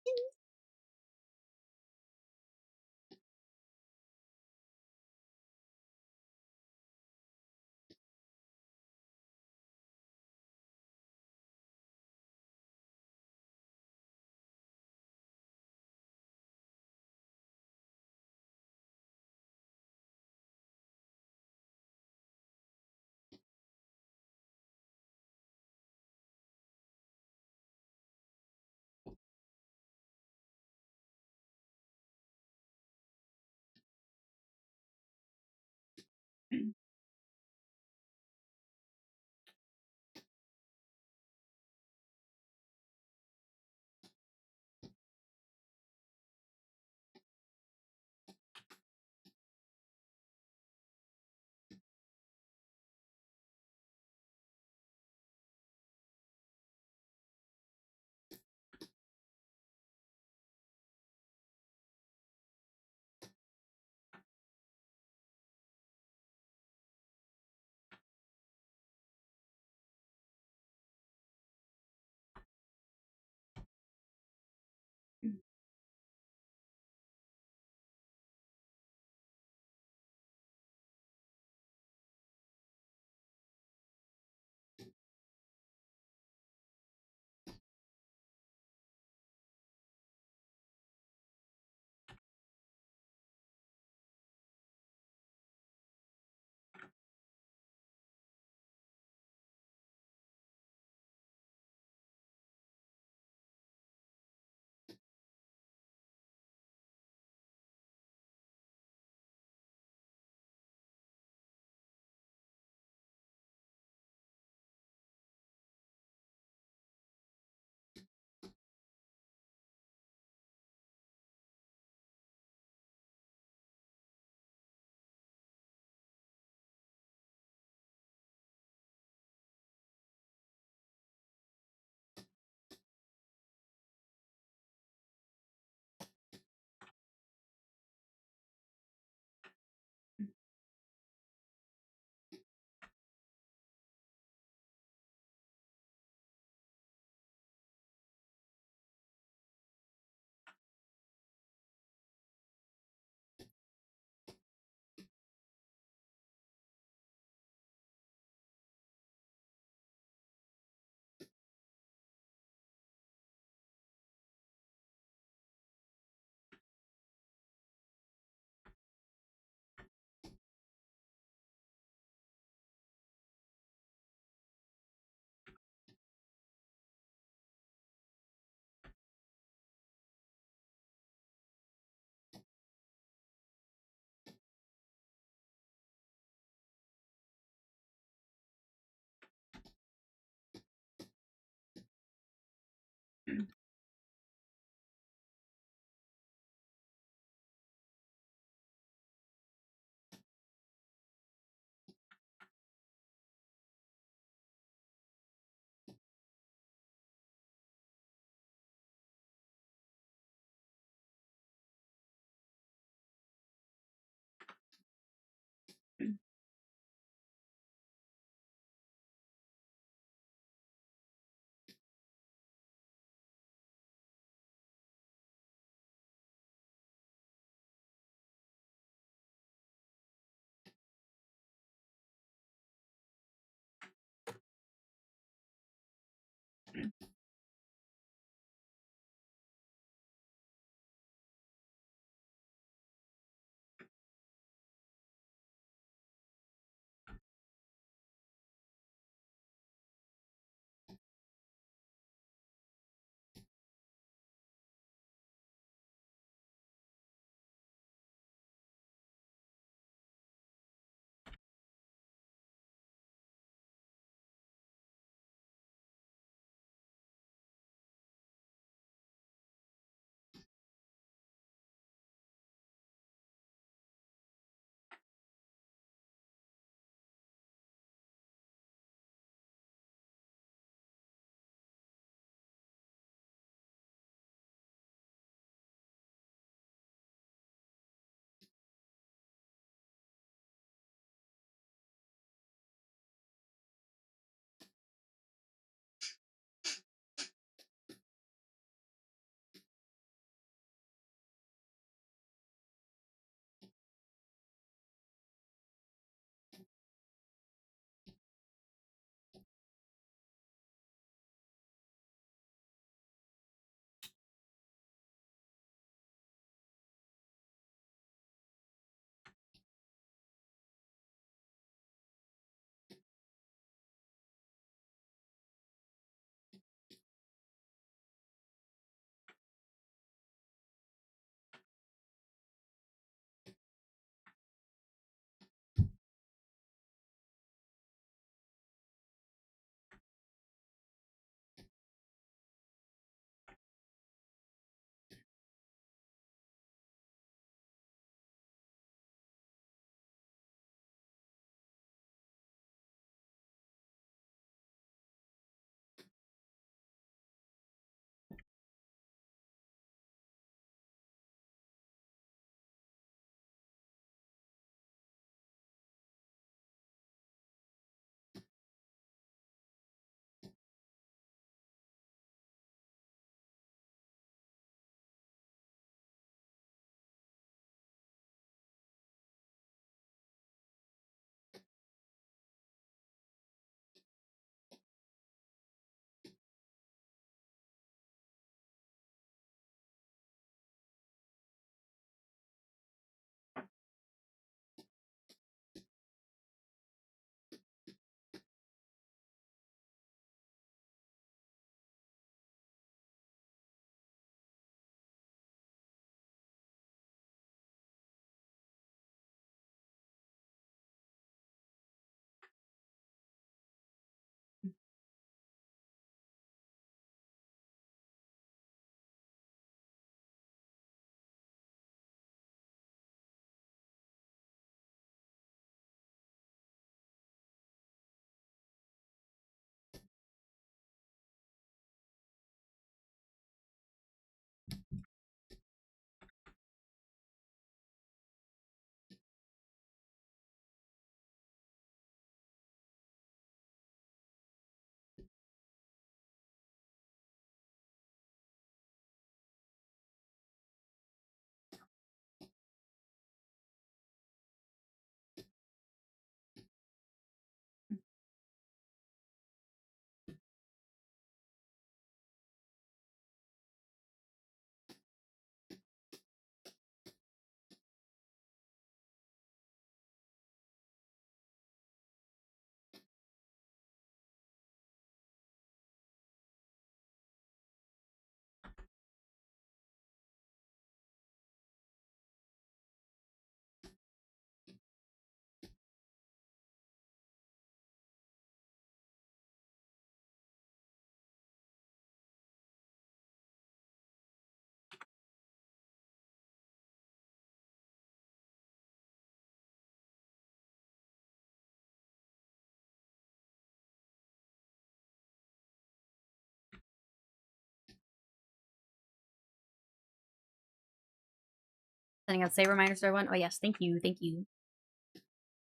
sending out save reminders to everyone. Oh yes, thank you, thank you.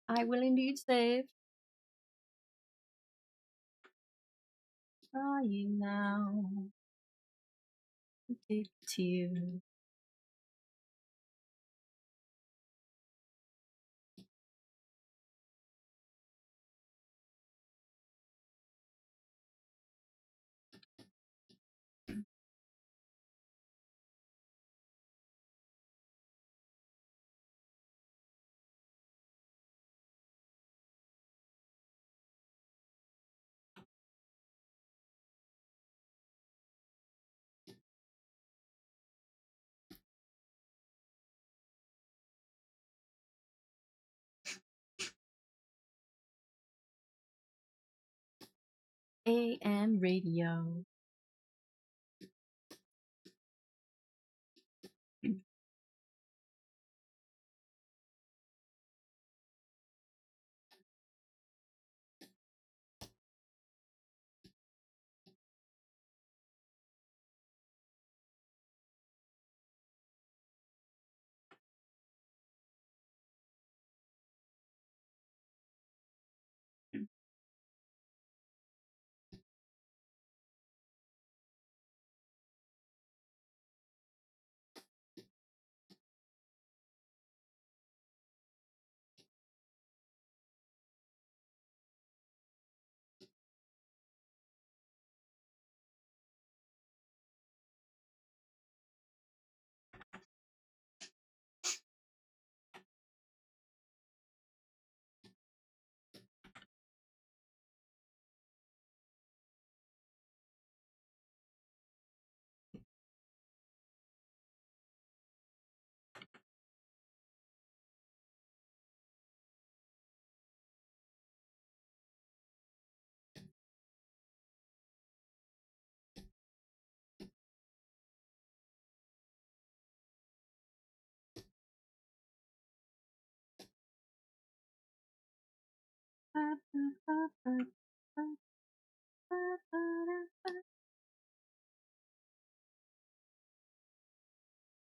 I will indeed save. Trying now. Take two. AM radio.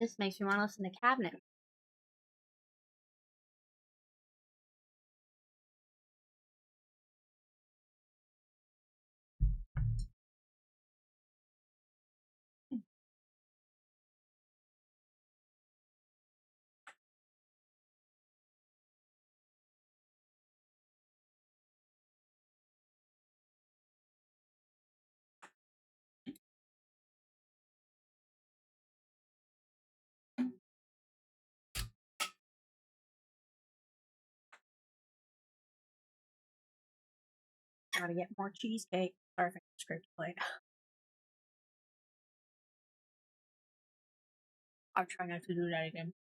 This makes me want to listen to Cabinet. Gotta get more cheesecake. Perfect script plate. I'll try not to do that again.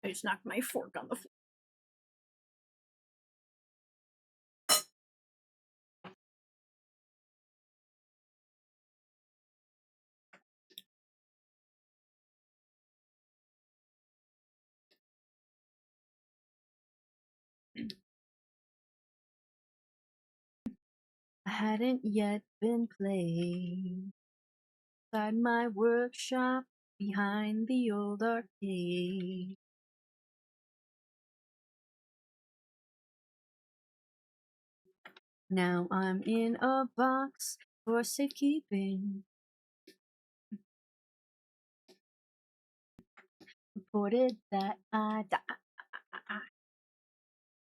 I just knocked my fork on the floor. I hadn't yet been played inside my workshop behind the old arcade. Now I'm in a box for safekeeping. Reported that I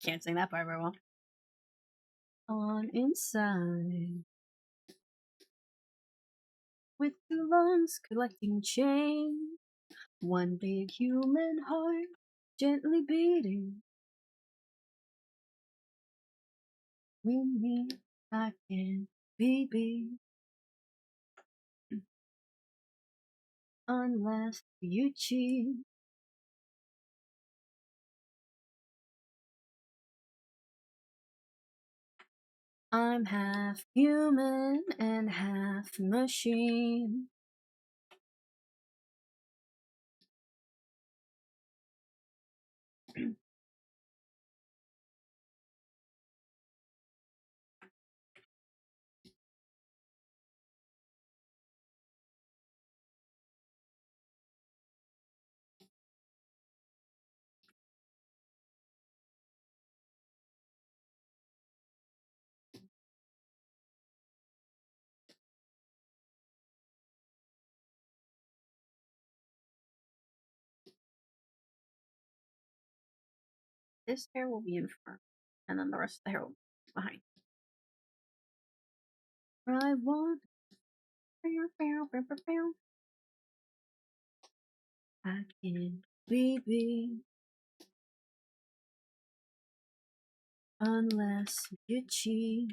can't sing that part very well. On inside, with two lungs collecting change, one big human heart gently beating. With me, I can be unless you cheat. I'm half human and half machine. This hair will be in front, and then the rest of the hair will be behind. I want. I can be unless you cheat.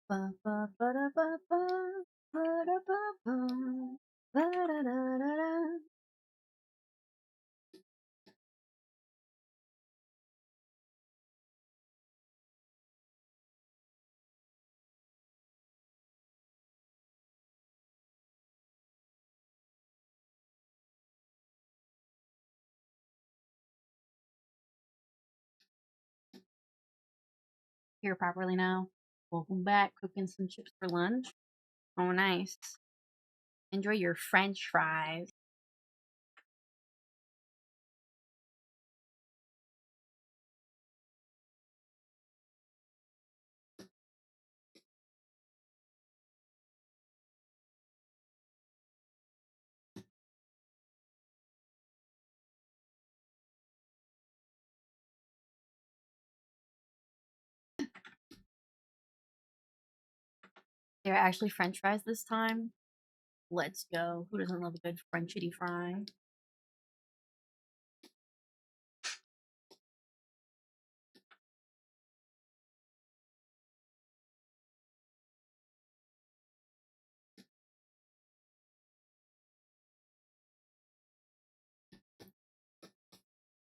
Ba ba ba da ba ba ba da ba ba ba da da da da. Here properly now. Welcome back. Cooking some chips for lunch. Oh, nice. Enjoy your French fries. They're actually French fries this time. Let's go. Who doesn't love a good Frenchity fry?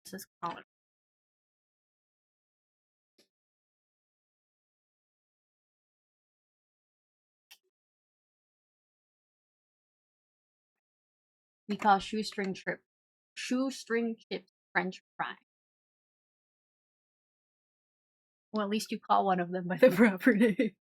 This is collard. We call shoestring chips French fry. Well, at least you call one of them by the proper name.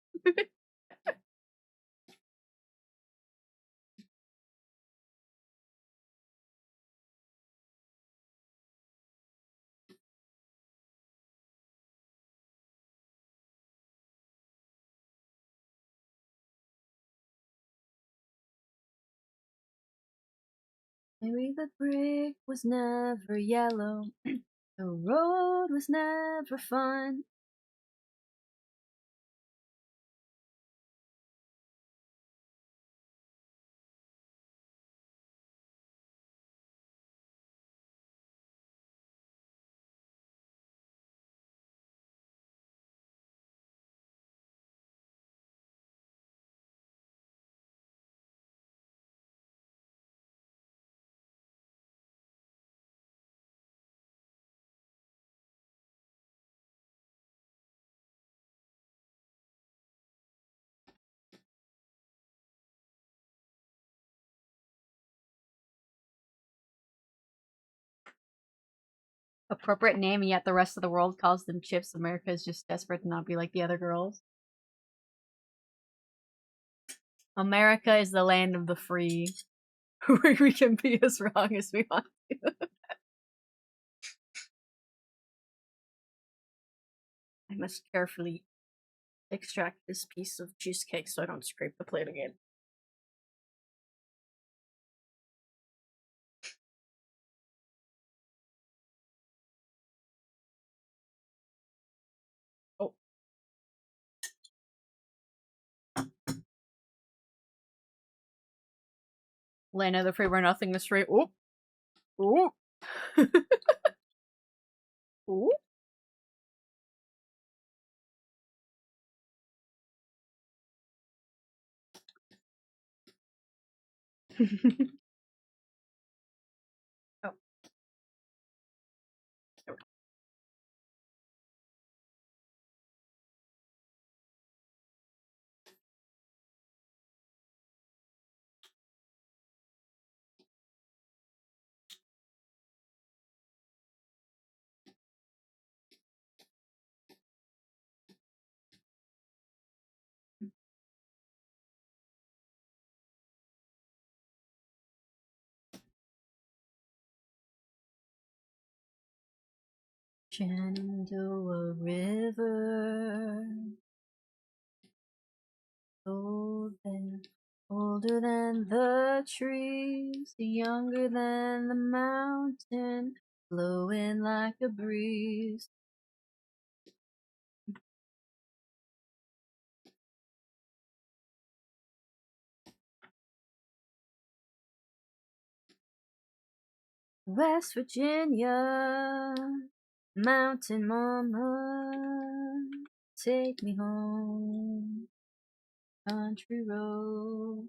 Maybe the brick was never yellow. The road was never fun. Appropriate name, and yet the rest of the world calls them chips. America is just desperate to not be like the other girls. America is the land of the free. We can be as wrong as we want to. I must carefully extract this piece of cheesecake so I don't scrape the plate again. Oh. Land of the free where nothing is straight. Oh. Oh. Oh. Oh. Shenandoah River, older than the trees, younger than the mountain, blowing like a breeze. West Virginia, mountain mama, take me home, country road.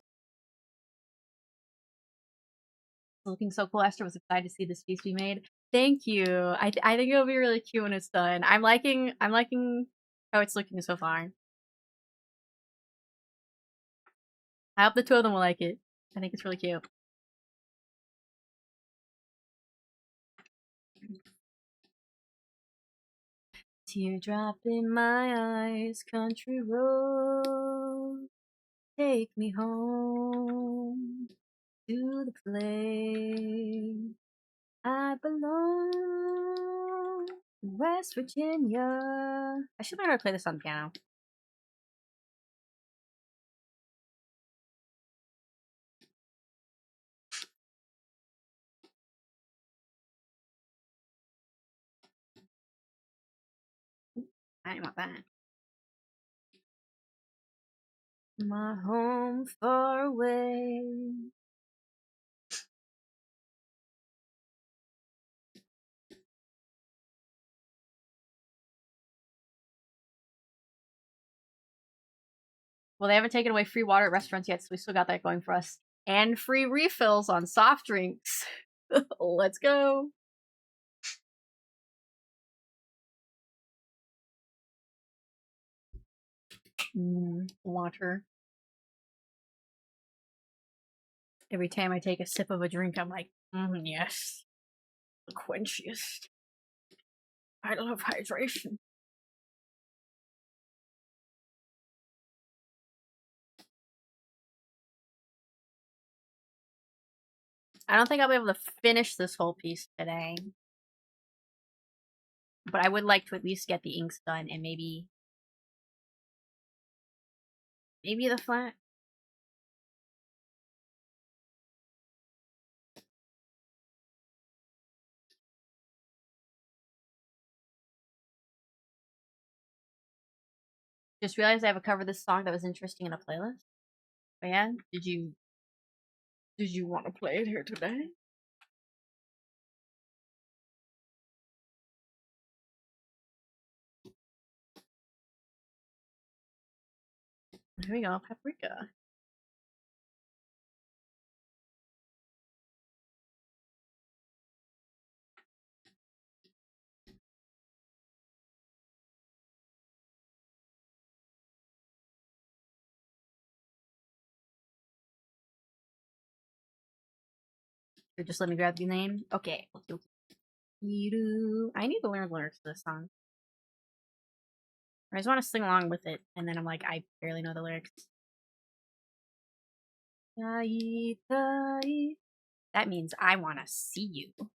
Looking so cool. Esther was excited to see this piece we made. Thank you. I think it'll be really cute when it's done. I'm liking how it's looking so far. I hope the two of them will like it. I think it's really cute. Teardrop in my eyes, country road, take me home to the place I belong, West Virginia. I should learn how to play this on the piano. I didn't want that. My home far away. Well, they haven't taken away free water at restaurants yet, so we still got that going for us. And free refills on soft drinks. Let's go. Water. Every time I take a sip of a drink, I'm like, yes. The quenchiest. I love hydration. I don't think I'll be able to finish this whole piece today. But I would like to at least get the inks done and maybe the flat. Just realized I have a cover of this song that was interesting in a playlist. But yeah, did you want to play it here today? Here we go, Paprika. Or just let me grab the name. Okay. I need to learn lyrics to this song. I just want to sing along with it, and then I'm like, I barely know the lyrics. That means I want to see you.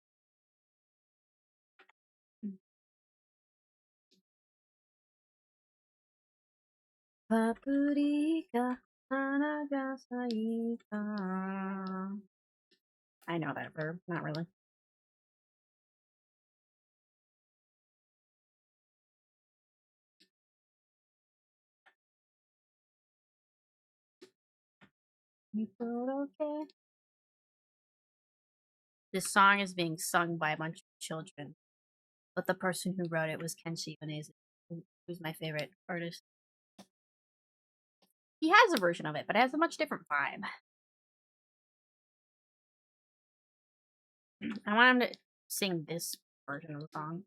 Paprika, Anagasaika. I know that verb, not really. You feel okay? This song is being sung by a bunch of children, but the person who wrote it was Kenshi Oneze, who's my favorite artist. He has a version of it, but it has a much different vibe. I want him to sing this version of the song.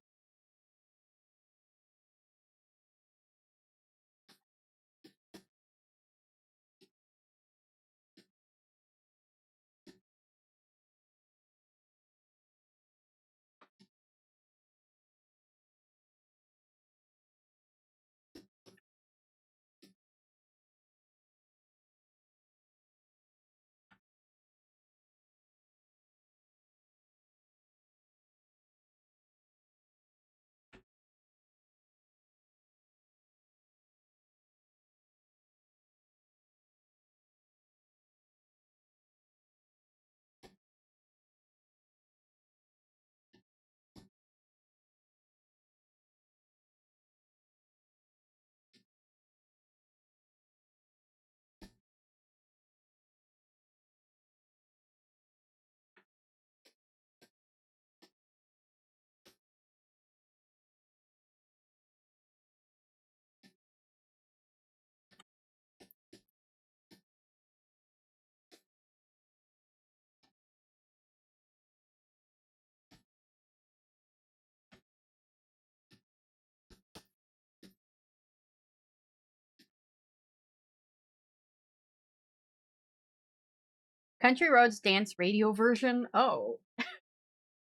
Country Roads Dance radio version. Oh,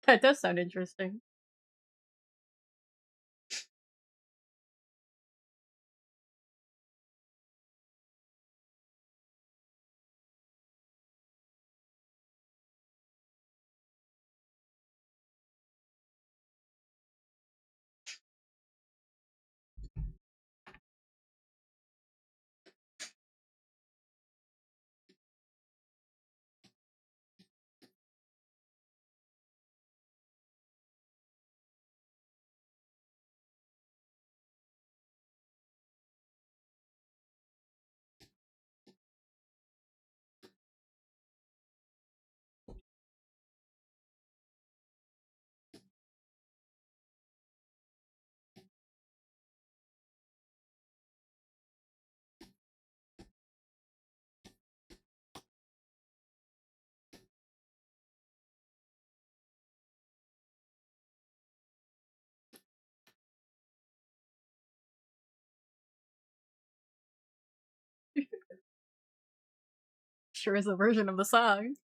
that does sound interesting. Sure is a version of the song.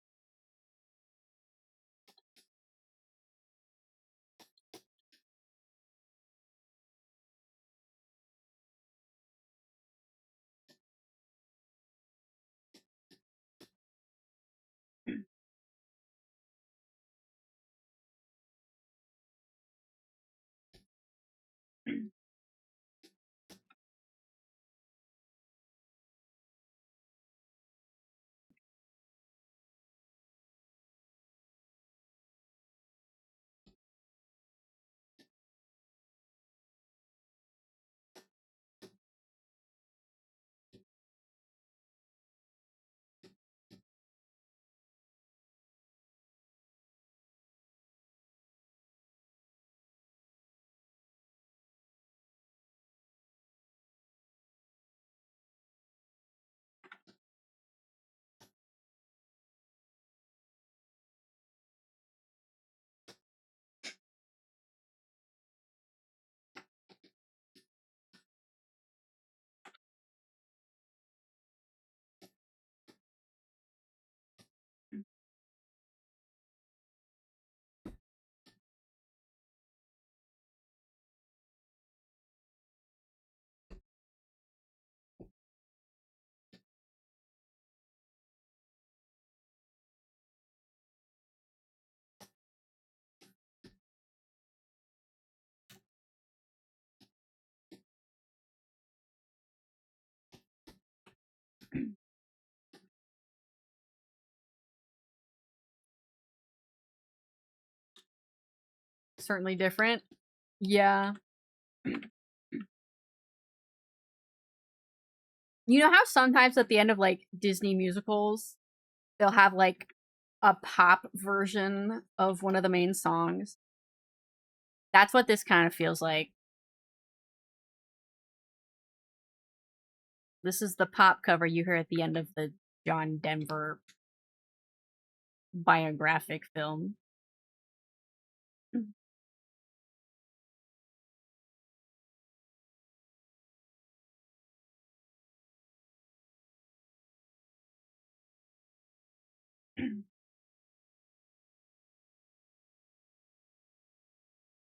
certainly different. Yeah. You know how sometimes at the end of like Disney musicals, they'll have like a pop version of one of the main songs? That's what this kind of feels like. This is the pop cover you hear at the end of the John Denver biographic film.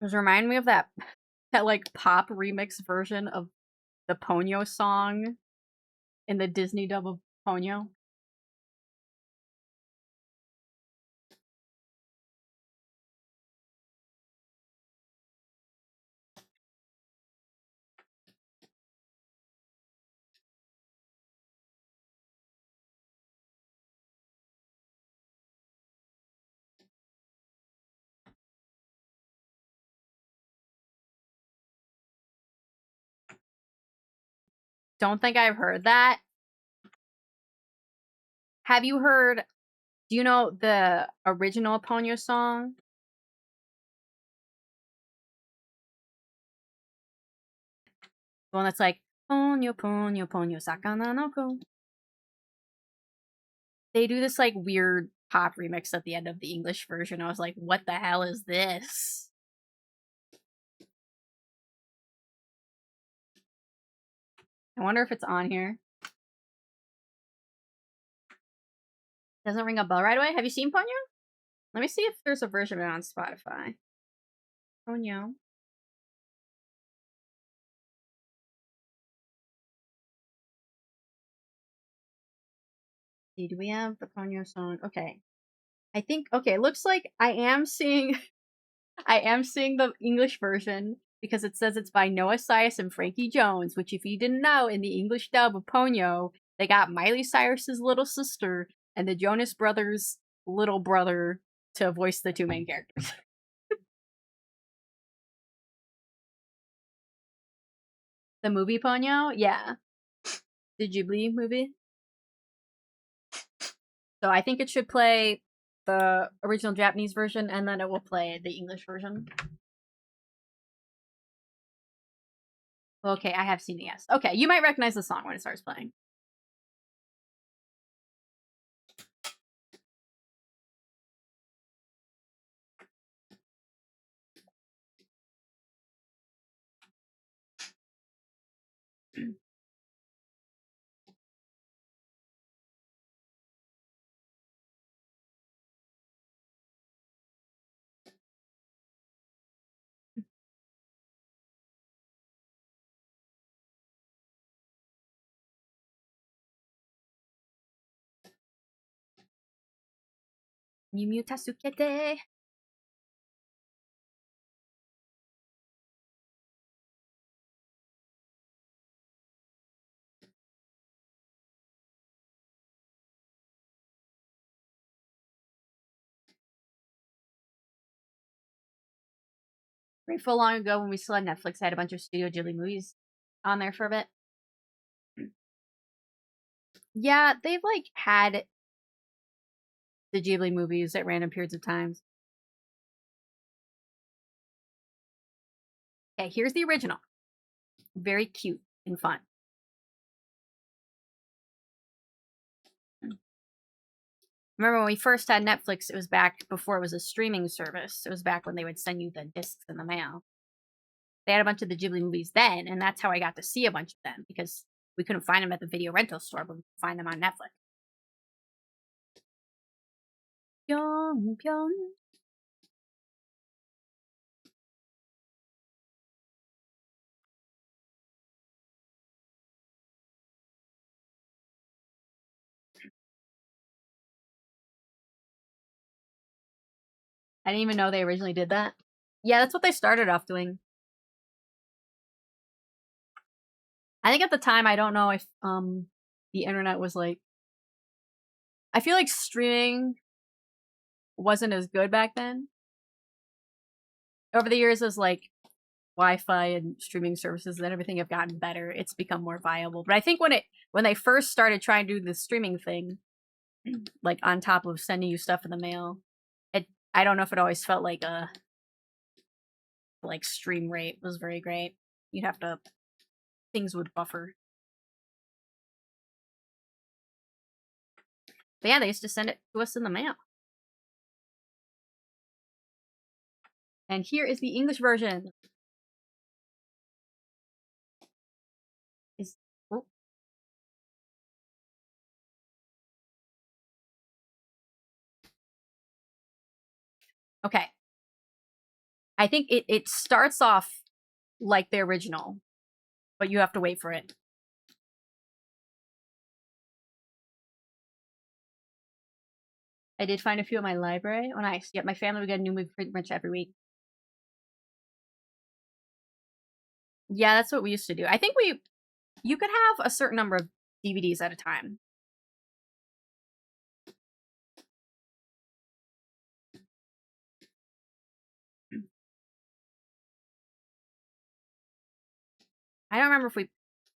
Does remind me of that like pop remix version of the Ponyo song in the Disney dub of Ponyo. Don't think I've heard that. Have you heard? Do you know the original Ponyo song? The one that's like Ponyo Ponyo Ponyo Sakana no Ko. They do this like weird pop remix at the end of the English version. I was like, what the hell is this? I wonder if it's on here. Doesn't ring a bell right away. Have you seen Ponyo? Let me see if there's a version of it on Spotify. Ponyo. Do we have the Ponyo song? Okay. I think okay, it looks like I am seeing the English version because it says it's by Noah Cyrus and Frankie Jones, which if you didn't know, in the English dub of Ponyo, they got Miley Cyrus's little sister and the Jonas Brothers' little brother to voice the two main characters. The movie Ponyo? Yeah. The Ghibli movie. So I think it should play the original Japanese version and then it will play the English version. Okay, I have seen it, yes. Okay, you might recognize the song when it starts playing. Miu Tasukete. Right, for long ago when we still had Netflix, I had a bunch of Studio Ghibli movies on there for a bit. Yeah, they've like had the Ghibli movies at random periods of times. Okay, here's the original. Very cute and fun. Remember when we first had Netflix, it was back before it was a streaming service. It was back when they would send you the discs in the mail. They had a bunch of the Ghibli movies then, and that's how I got to see a bunch of them because we couldn't find them at the video rental store, but we could find them on Netflix. Pyong, pyong. I didn't even know they originally did that. Yeah, that's what they started off doing. I think at the time, I don't know if the internet was like. I feel like streaming wasn't as good back then. over the years as like Wi-Fi and streaming services and everything have gotten better, it's become more viable. But I think when they first started trying to do the streaming thing, like on top of sending you stuff in the mail, it I don't know if it always felt like a like stream rate was very great. You'd have to things would buffer. But yeah, they used to send it to us in the mail. And here is the English version. Is oh. Okay. I think it starts off like the original, but you have to wait for it. I did find a few in my library. Oh, nice. Yep, my family would get a new movie pretty much every week. Yeah, that's what we used to do. I think you could have a certain number of DVDs at a time. I don't remember if we.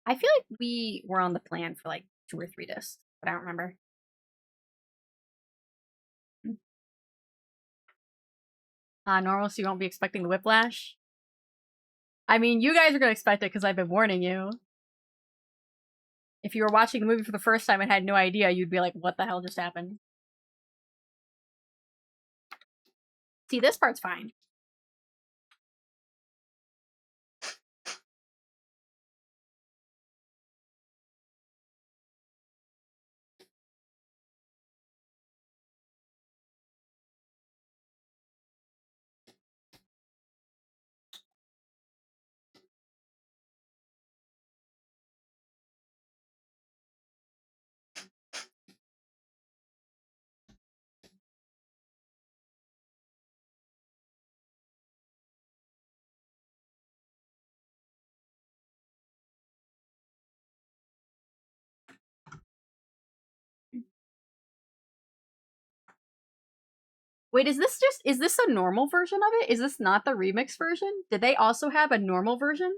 I feel like we were on the plan for like 2 or 3 discs, but I don't remember. Normal, so you won't be expecting the whiplash. I mean, you guys are gonna expect it because I've been warning you. If you were watching the movie for the first time and had no idea, you'd be like, "What the hell just happened?" See, this part's fine. Wait, is this a normal version of it? Is this not the remix version? Did they also have a normal version?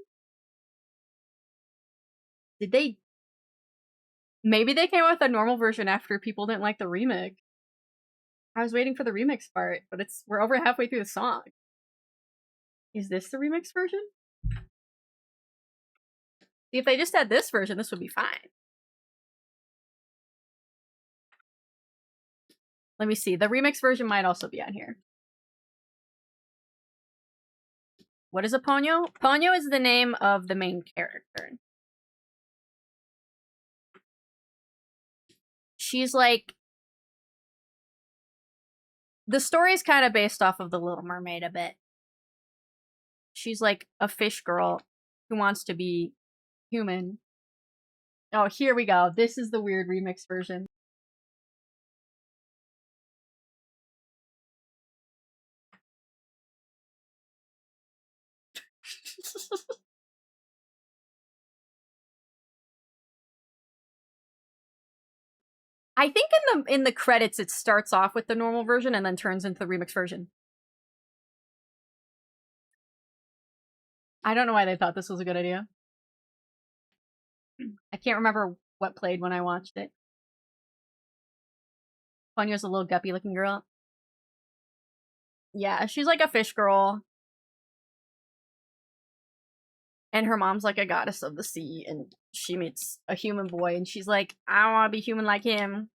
Did they maybe they came out with a normal version after people didn't like the remix? I was waiting for the remix part, but we're over halfway through the song. Is this the remix version? See, if they just had this version, this would be fine. Let me see. The remix version might also be on here. What is a Ponyo? Ponyo is the name of the main character. She's like the story's kind of based off of The Little Mermaid a bit. She's like a fish girl who wants to be human. Oh, here we go. This is the weird remix version. I think in the credits it starts off with the normal version and then turns into the remix version. I don't know why they thought this was a good idea. I can't remember what played when I watched it. Ponyo's a little guppy looking girl. Yeah, she's like a fish girl. And her mom's like a goddess of the sea, and she meets a human boy, and she's like, I want to be human like him.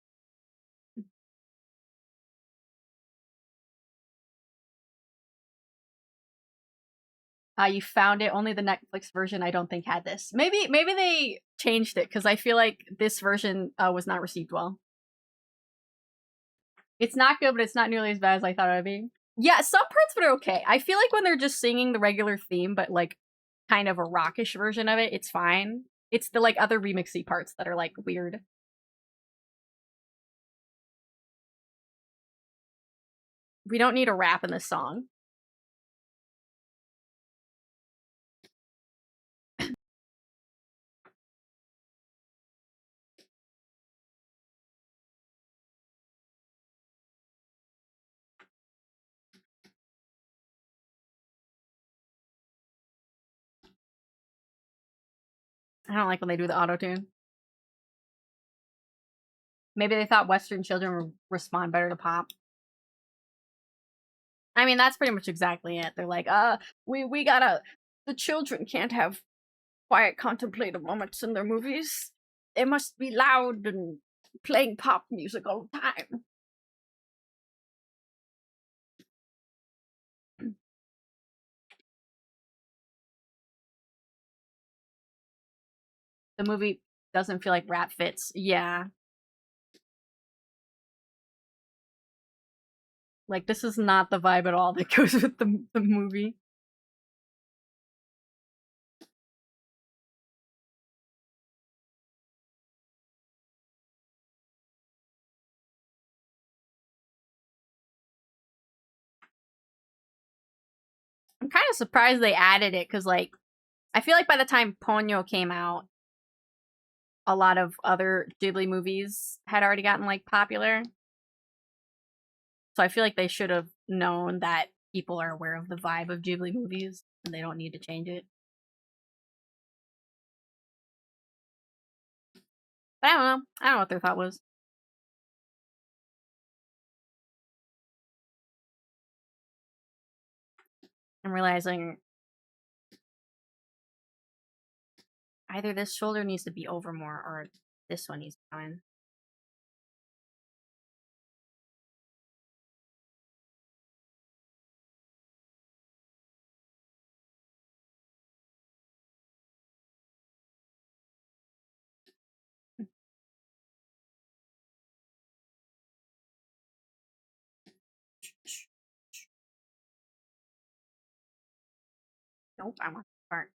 You found it. Only the Netflix version I don't think had this. Maybe they changed it because I feel like this version was not received well. It's not good, but it's not nearly as bad as I thought it would be. Yeah, some parts of it are okay. I feel like when they're just singing the regular theme, but like kind of a rockish version of it, it's fine. It's the like other remixy parts that are like weird. We don't need a rap in this song. I don't like when they do the auto tune. Maybe they thought Western children would respond better to pop. I mean, that's pretty much exactly it. They're like, we gotta. The children can't have quiet, contemplative moments in their movies. It must be loud and playing pop music all the time. The movie doesn't feel like rap fits. Yeah. Like, this is not the vibe at all that goes with the movie. I'm kind of surprised they added it because, like, I feel like by the time Ponyo came out, a lot of other Ghibli movies had already gotten like popular. So I feel like they should have known that people are aware of the vibe of Ghibli movies and they don't need to change it. But I don't know. I don't know what their thought was. I'm realizing either this shoulder needs to be over more or this one needs to come in. Nope, I want this part.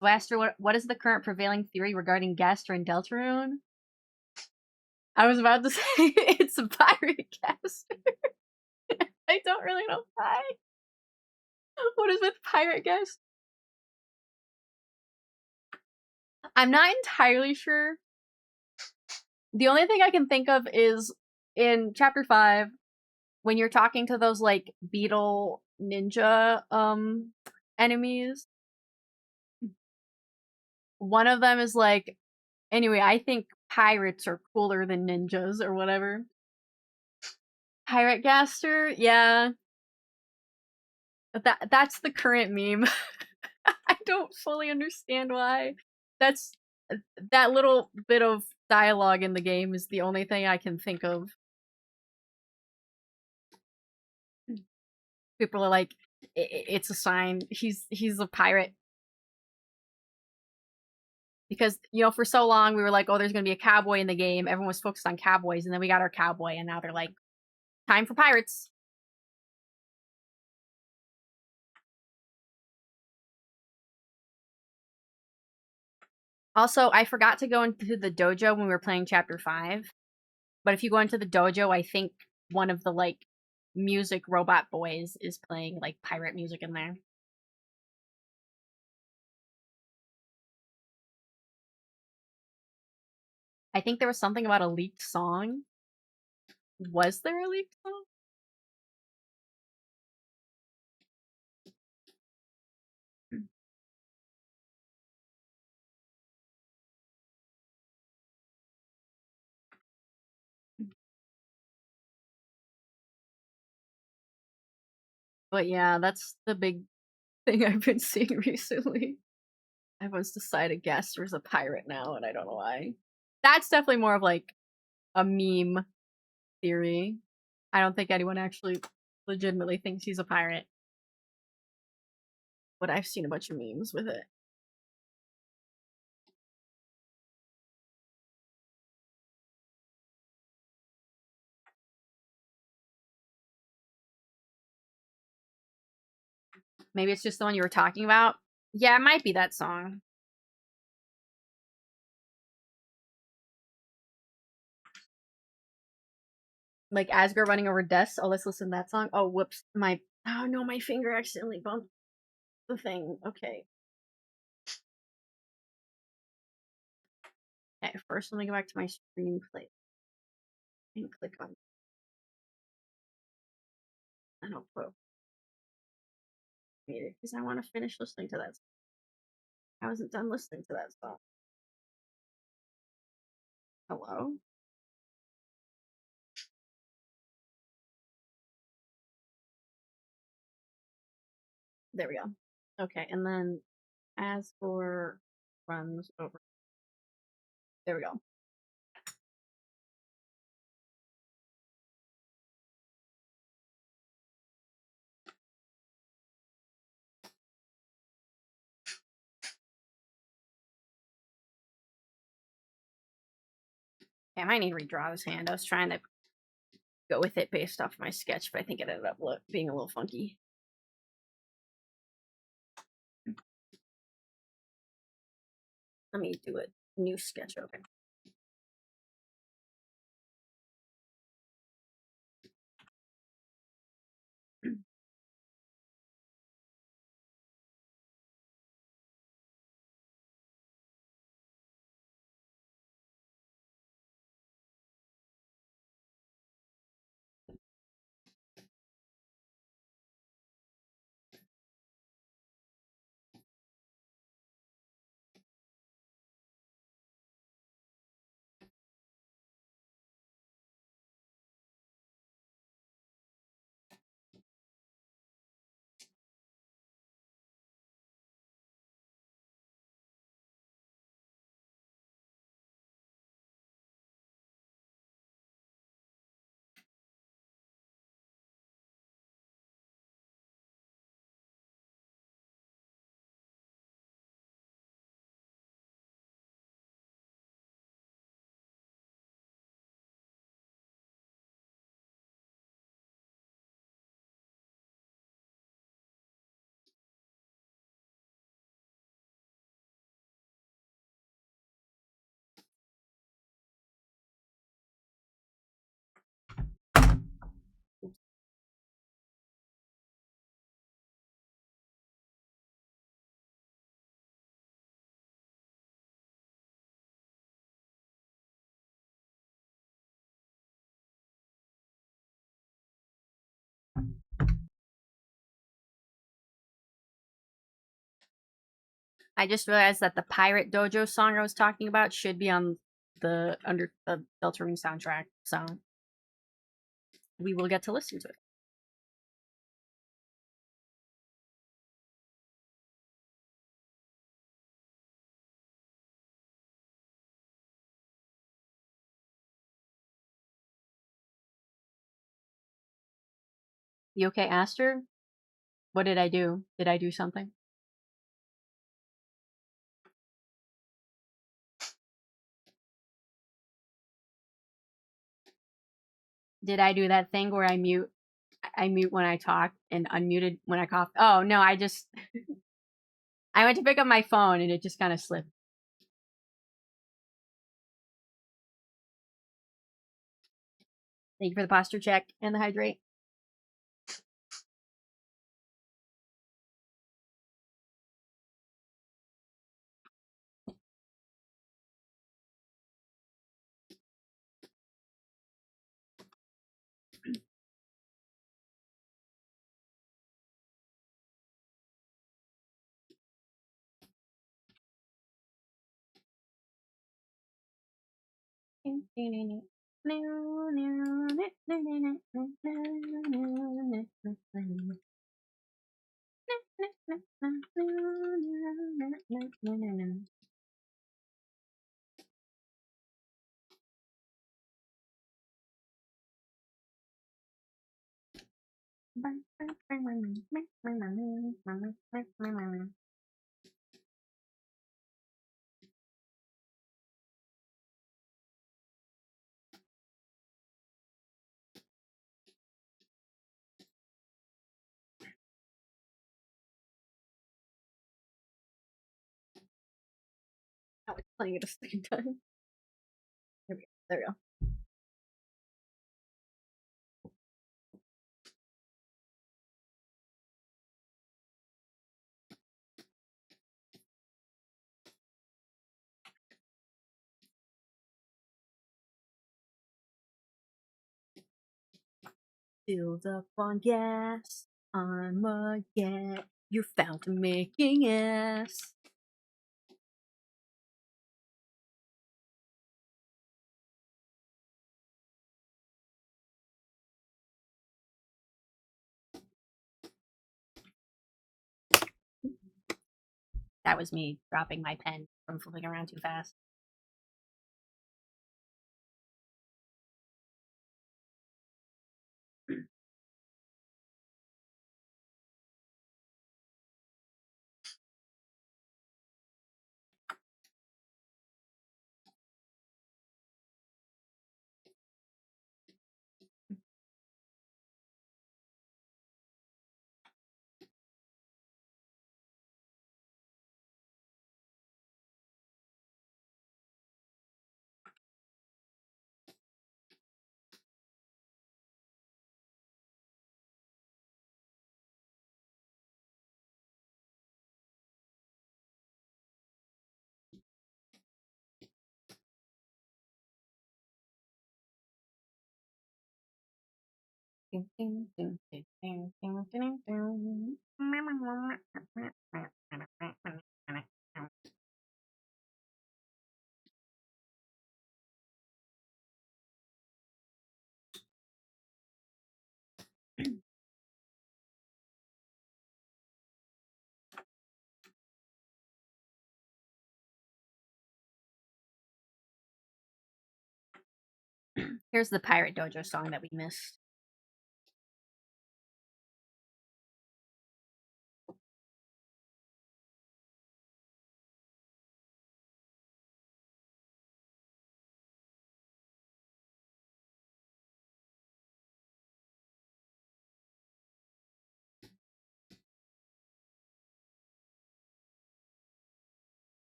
Blaster, what is the current prevailing theory regarding Gaster and Deltarune? I was about to say it's a pirate Gaster. I don't really know why. What is with pirate Gaster? I'm not entirely sure. The only thing I can think of is in chapter 5, when you're talking to those like beetle ninja enemies. One of them is like, anyway, I think pirates are cooler than ninjas or whatever. Pirate Gaster, yeah. That's the current meme. I don't fully understand why. That's that little bit of dialogue in the game is the only thing I can think of. People are like, it's a sign. He's a pirate. Because, you know, for so long we were like, oh, there's gonna be a cowboy in the game. Everyone was focused on cowboys, and then we got our cowboy, and now they're like, time for pirates. Also, I forgot to go into the dojo when we were playing chapter 5. But if you go into the dojo, I think one of the like music robot boys is playing like pirate music in there. I think there was something about a leaked song. Was there a leaked song? But yeah, that's the big thing I've been seeing recently. Everyone's decided Gaster's a pirate now, and I don't know why. That's definitely more of like a meme theory. I don't think anyone actually legitimately thinks he's a pirate. But I've seen a bunch of memes with it. Maybe it's just the one you were talking about. Yeah, it might be that song. Like Asgore running over desks. Oh, let's listen to that song. Oh, whoops. Oh no, my finger accidentally bumped the thing. Okay. Okay, first let me go back to my screenplay and click on and I'll put it because I want to finish listening to that. I wasn't done listening to that song. Hello? There we go. Okay, and then Asgore runs over. There we go. Okay, I might need to redraw this hand. I was trying to go with it based off my sketch, but I think it ended up being a little funky. Let me do a new sketch. Okay. I just realized that the Pirate Dojo song I was talking about should be on the under the Delta Ring soundtrack, so we will get to listen to it. You okay, Aster? What did I do? Did I do something? Did I do that thing where I mute when I talk and unmuted when I cough? Oh no, I just I went to pick up my phone and it just kind of slipped. Thank you for the posture check and the hydrate. I was playing it a second time. There we go. There we go. Filled up on gas, I'm a gas. You're found to making ass. That was me dropping my pen from flipping around too fast. Here's the Pirate Dojo song that we missed.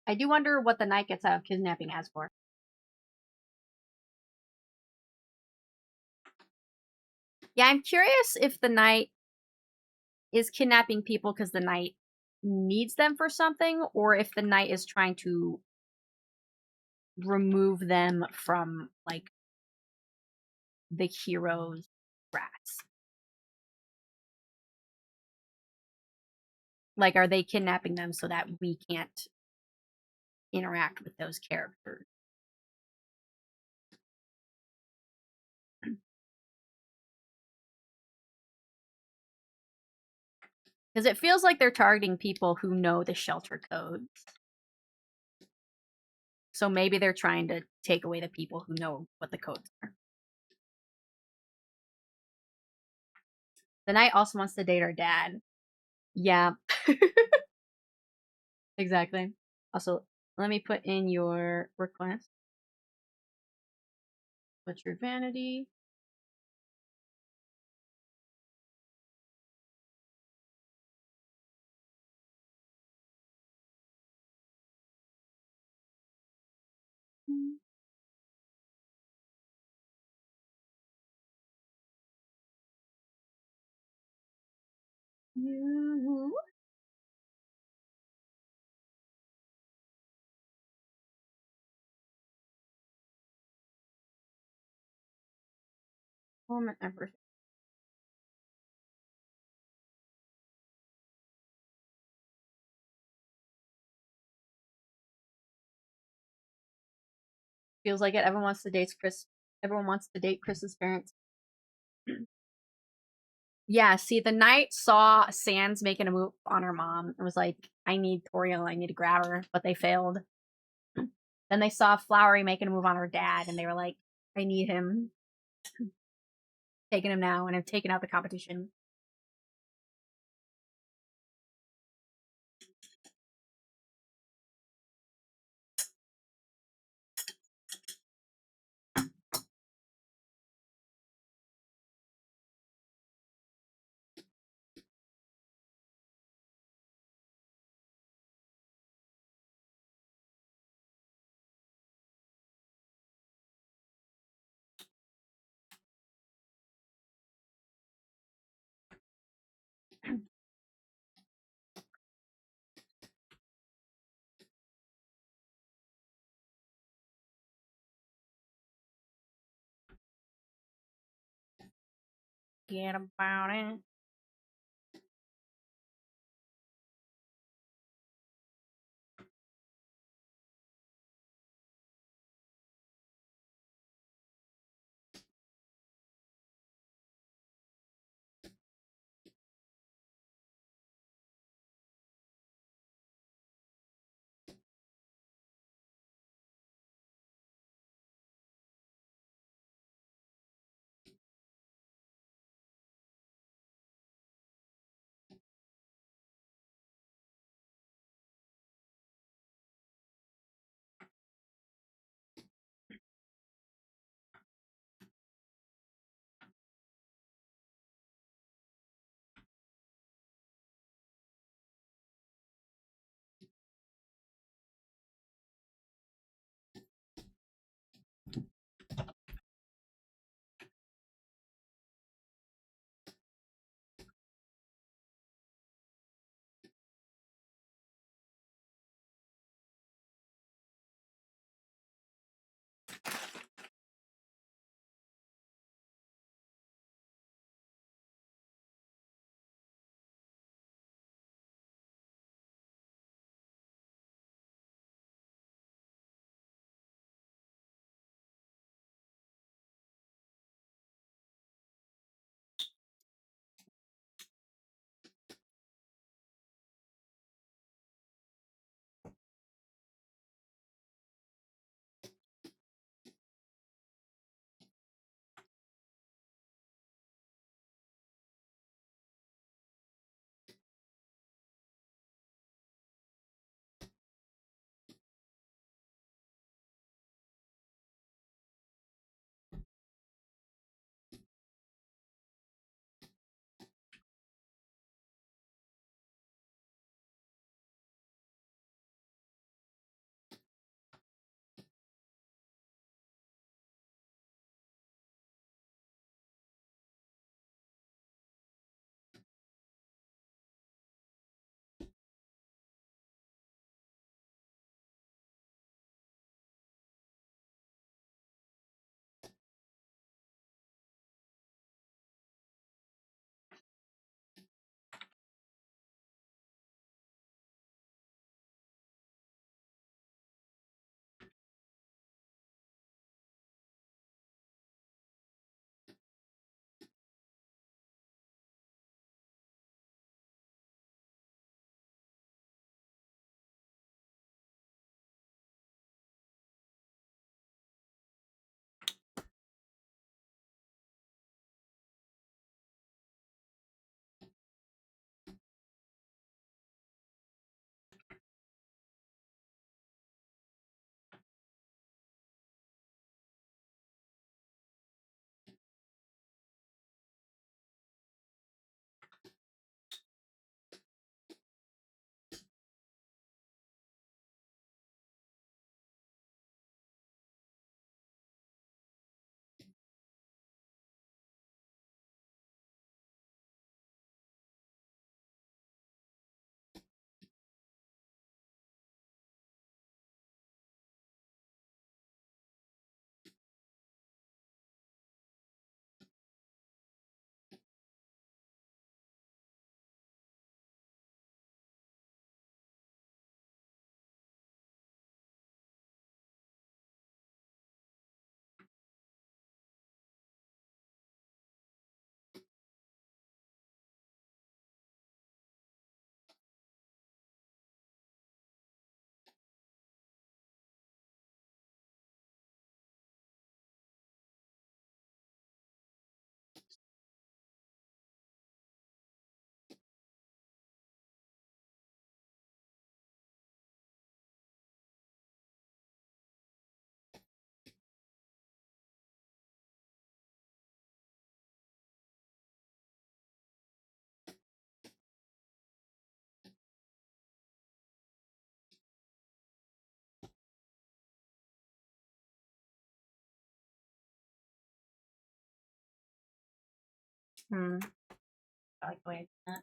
I do wonder what the knight gets out of kidnapping as for. Yeah, I'm curious if the knight is kidnapping people because the knight needs them for something, or if the knight is trying to remove them from like the hero's rats. Like, are they kidnapping them so that we can't interact with those characters? Because it feels like they're targeting people who know the shelter code. So maybe they're trying to take away the people who know what the codes are. The knight also wants to date our dad. Yeah. Exactly. Also, let me put in your request. What's your vanity? You. Moment ever. Feels like it. Everyone wants to date Chris. Everyone wants to date Chris's parents. Yeah, see, the knight saw Sans making a move on her mom and was like, I need Toriel, I need to grab her, but they failed. Then they saw Flowery making a move on her dad, and they were like, I need him. Taking him now, and have taken out the competition. Get about it. Hmm. I like the way I did that.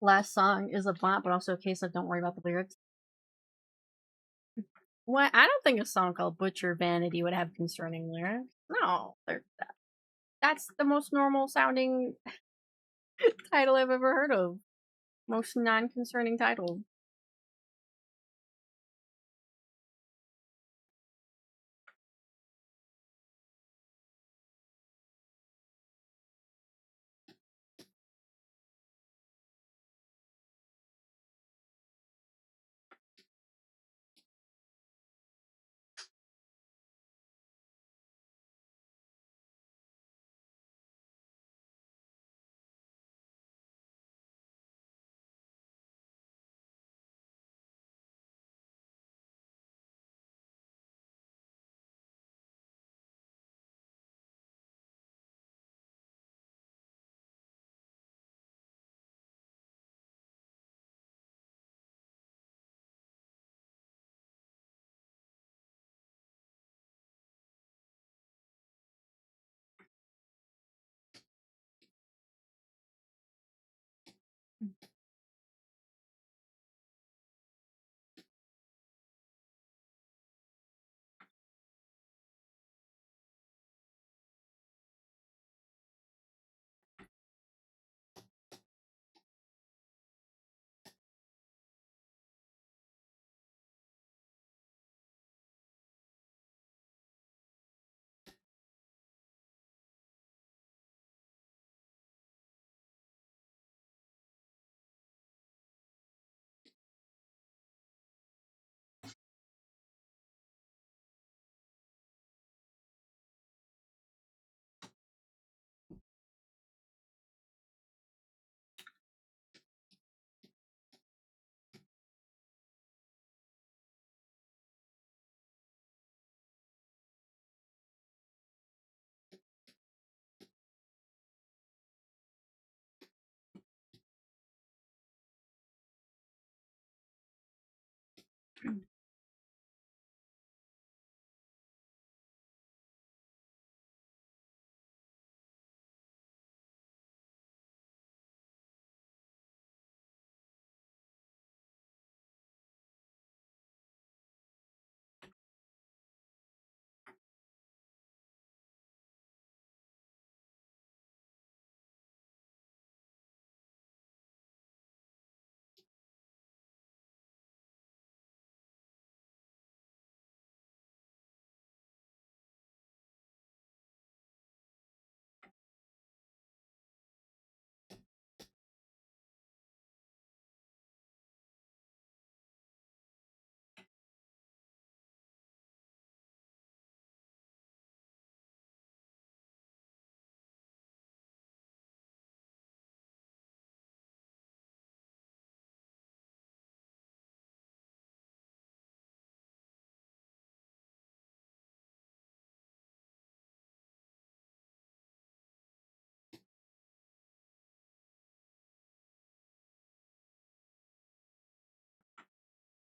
Last song is a bop, but also a case of don't worry about the lyrics. What? I don't think a song called Butcher Vanity would have concerning lyrics. No, that's the most normal sounding title I've ever heard of. Most non concerning title.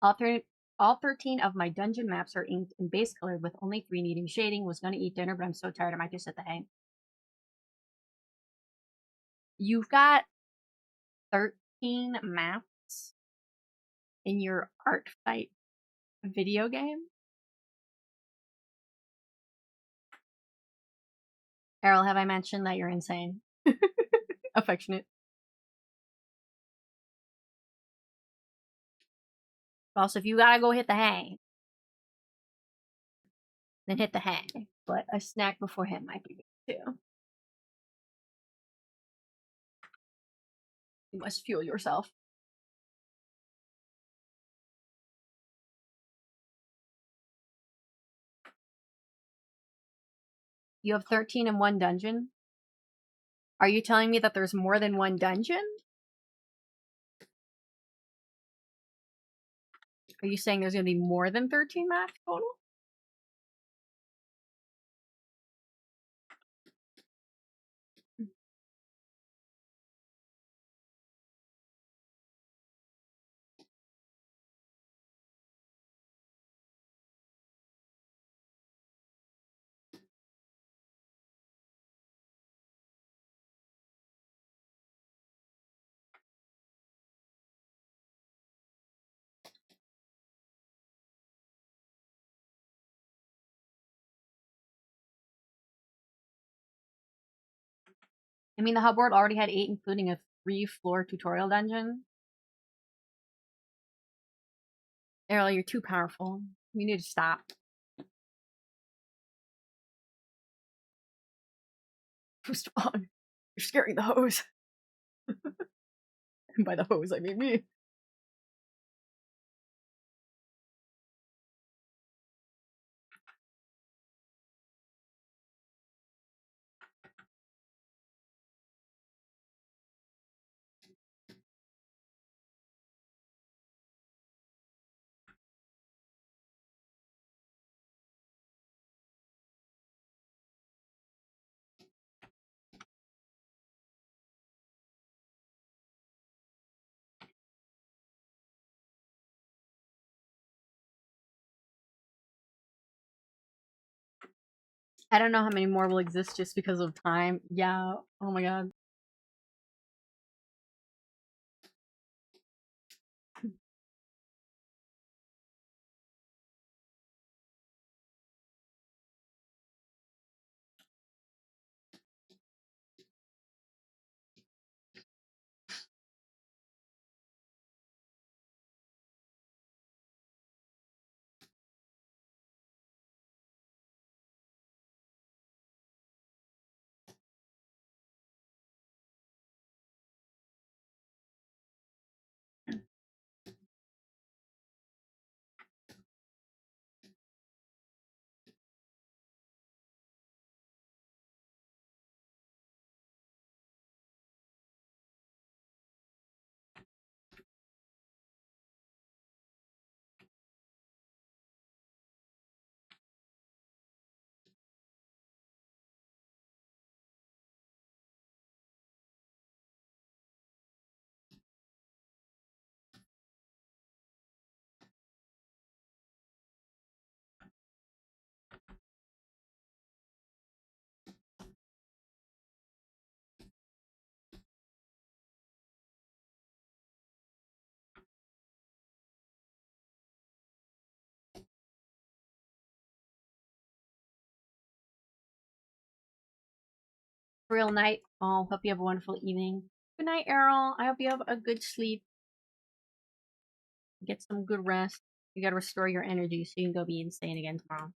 All, thir- all 13 of my dungeon maps are inked and base colored with only 3 needing shading. Was gonna eat dinner, but I'm so tired I might just sit the hang. You've got 13 maps in your art fight video game? Errol, have I mentioned that you're insane? Affectionate. Also, if you gotta go hit the hang, then hit the hang. But a snack before him might be good too. You must fuel yourself. You have 13 in one dungeon? Are you telling me that there's more than one dungeon? Are you saying there's gonna be more than 13 maps total? I mean, the hub world already had 8, including a 3-floor tutorial dungeon. Errol, you're too powerful. You need to stop. First of all, you're scaring the hose. And by the hose, I mean me. I don't know how many more will exist just because of time. Yeah. Oh my god. Real night. Oh, hope you have a wonderful evening. Good night, Errol. I hope you have a good sleep. Get some good rest. You gotta restore your energy so you can go be insane again tomorrow.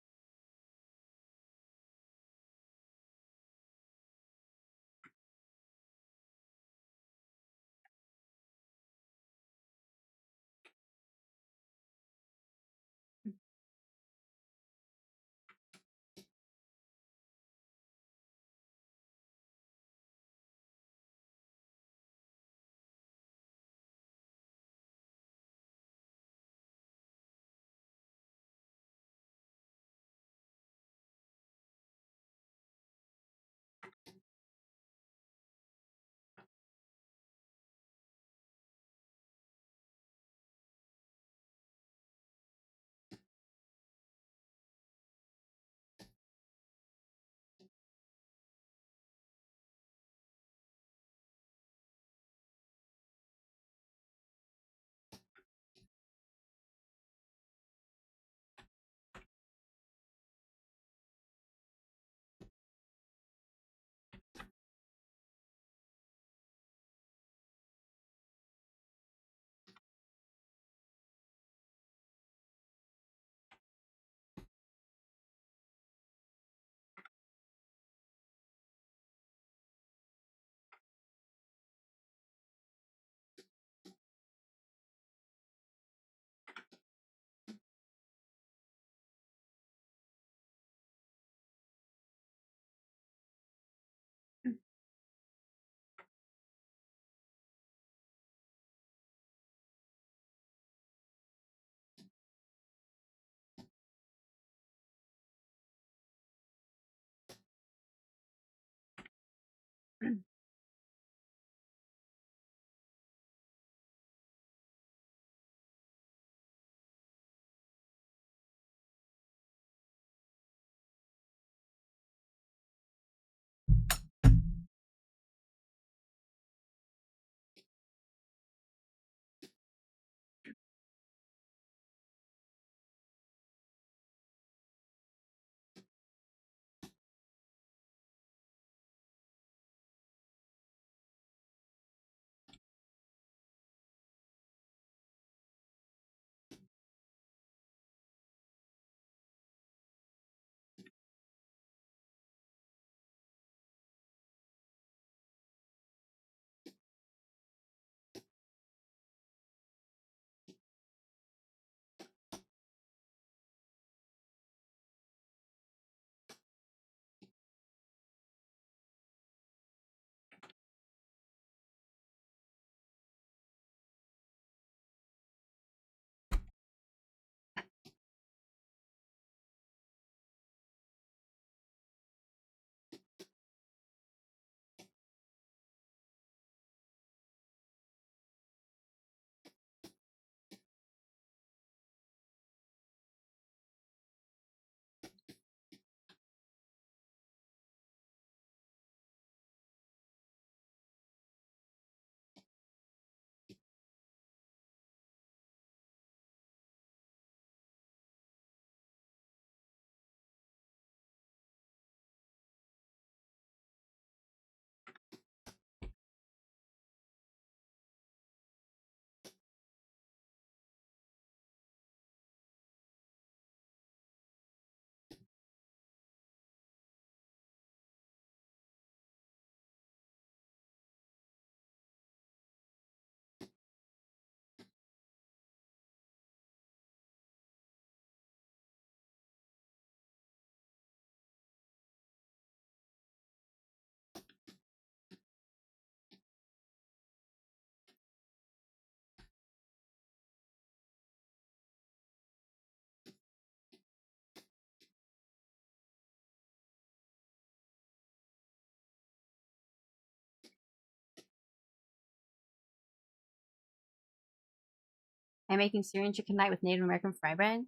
I'm making Syrian chicken night with Native American fry bread.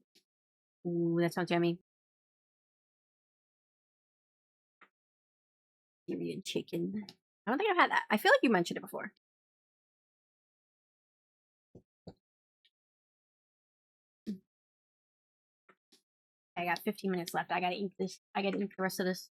Ooh, that sounds yummy. Syrian chicken. I don't think I've had that. I feel like you mentioned it before. I got 15 minutes left. I gotta eat this. I gotta eat the rest of this.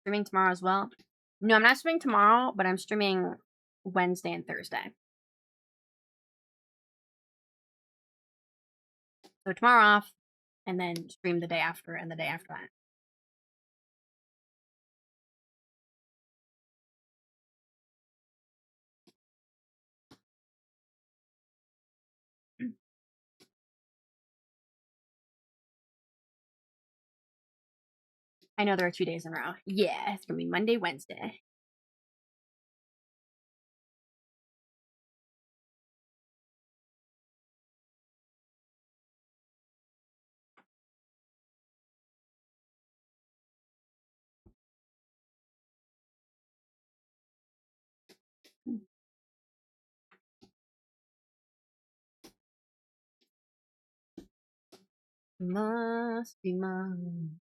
Streaming tomorrow as well. No, I'm not streaming tomorrow, but I'm streaming Wednesday and Thursday. So tomorrow off, and then stream the day after and the day after that. I know there are 2 days in a row. Yeah, it's gonna be Monday, Wednesday. Must be mine.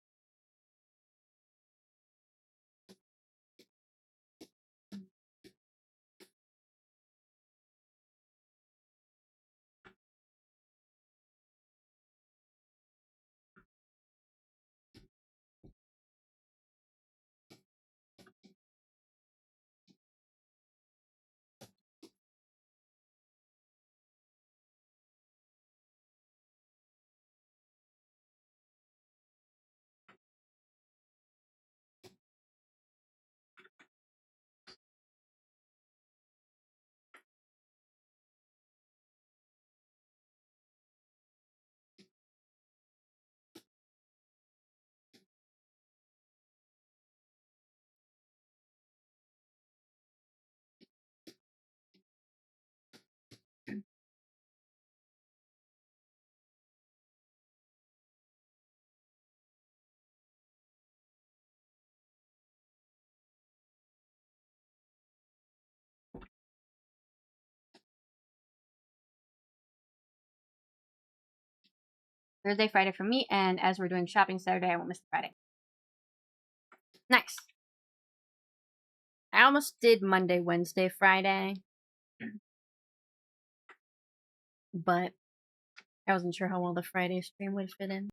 Thursday, Friday for me, and as we're doing shopping Saturday, I won't miss the Friday. Nice. I almost did Monday, Wednesday, Friday, but I wasn't sure how well the Friday stream would fit in.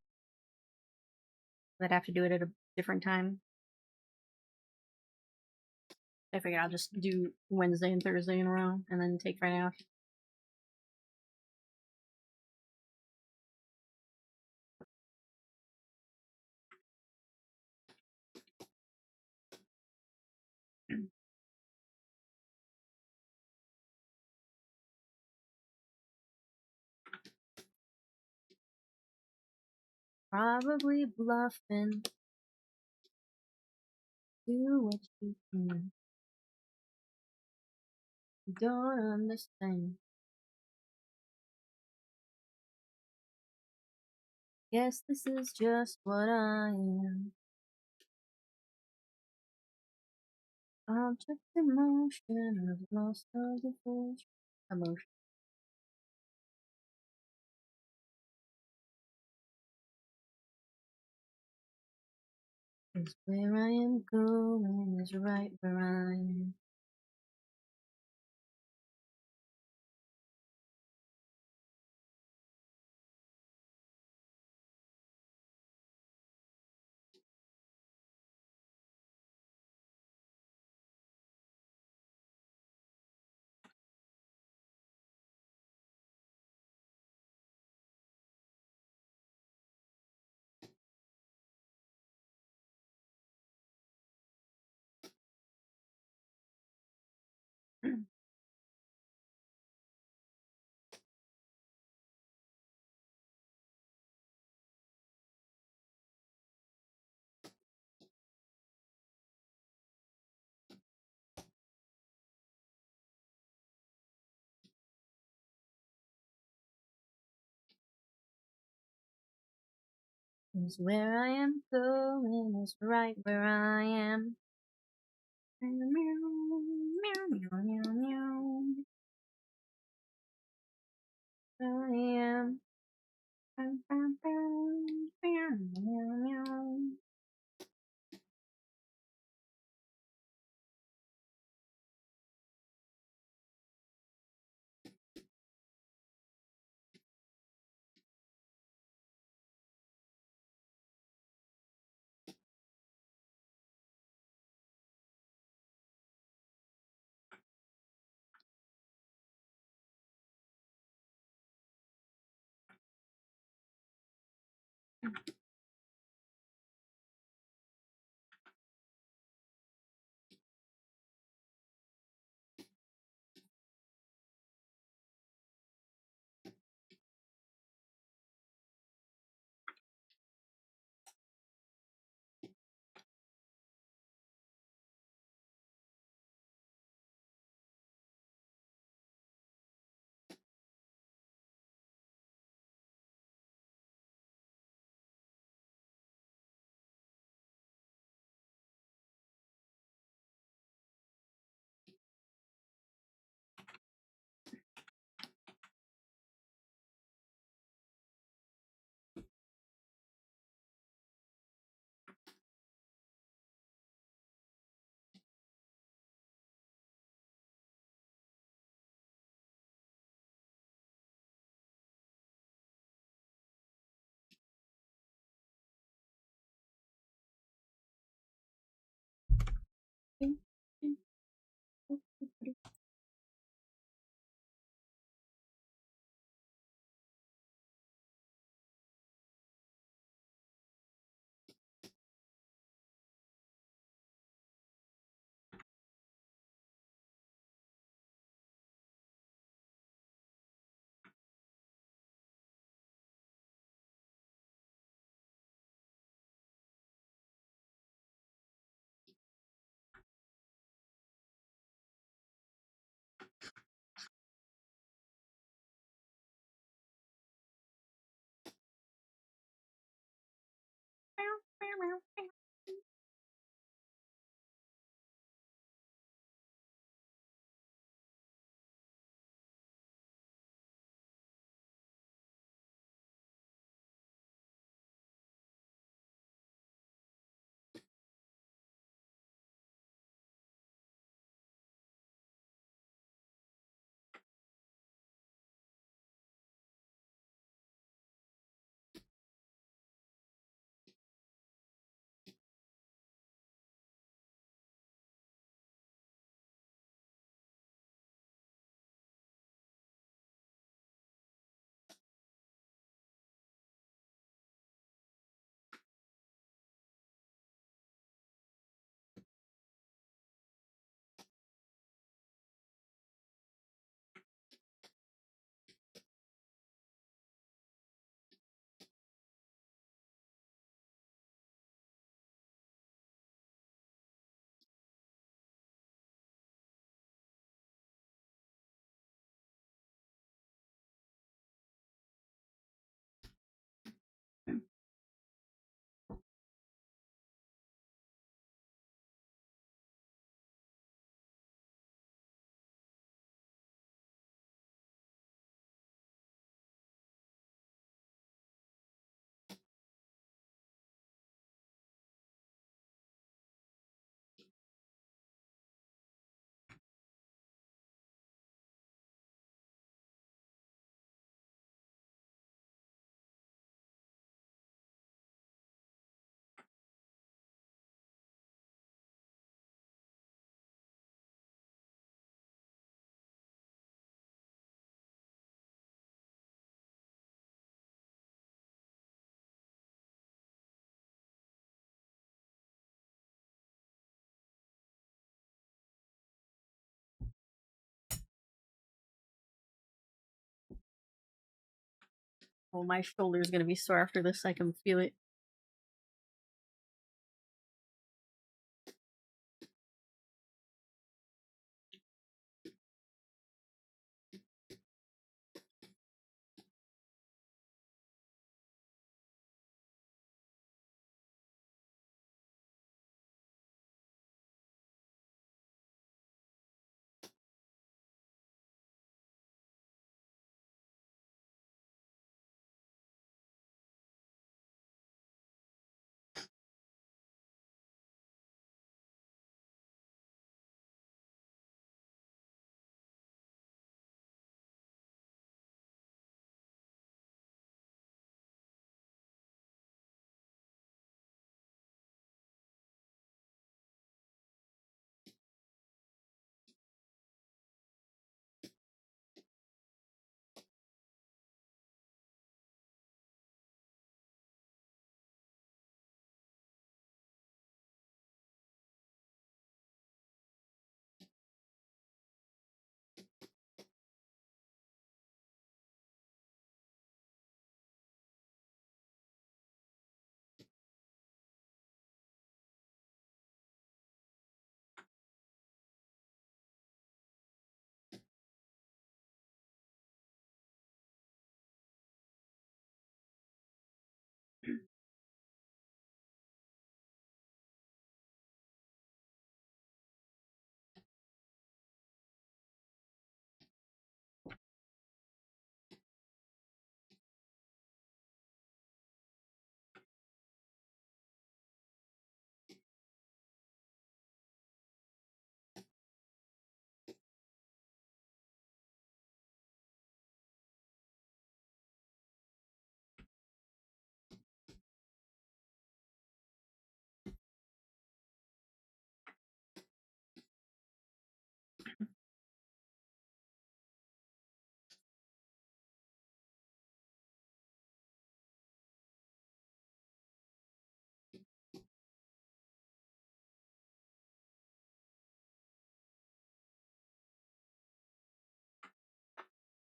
I'd have to do it at a different time. I figured I'll just do Wednesday and Thursday in a row, and then take Friday off. Probably bluffing. Do what you can. Don't understand. Guess this is just what I am. Object emotion, I've lost all the force. Emotion. Is where I am going, is right where I am. is where I am going is right where I am. Meow, meow, meow, meow, meow. I am. Meow, meow, meow. Oh, my shoulder's gonna be sore after this. I can feel it.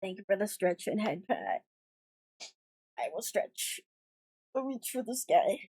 Thank you for the stretch and head pat. I will stretch. I'll reach for the sky.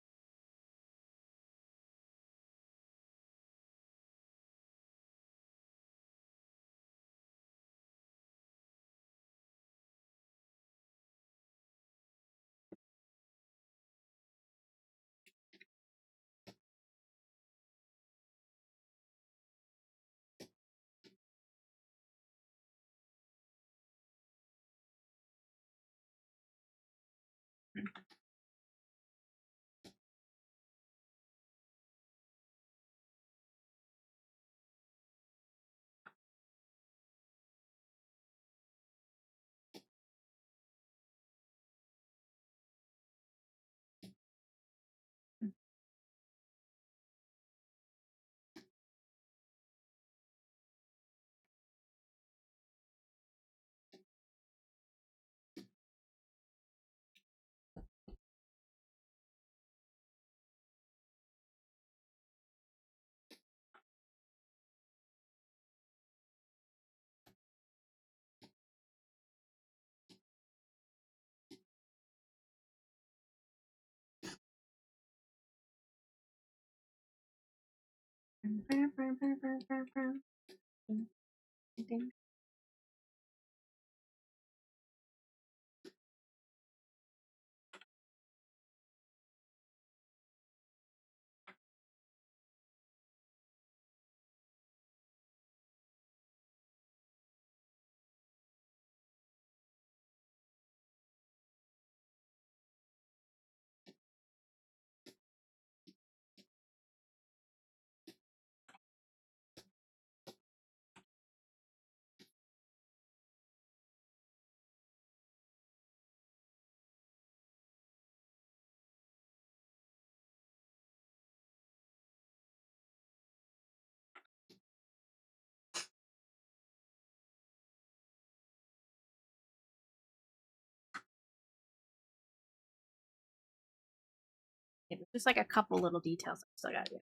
It was just like a couple little details I still got to do.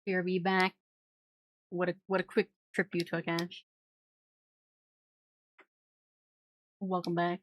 BRB back. What a quick trip you took, Ash. Welcome back.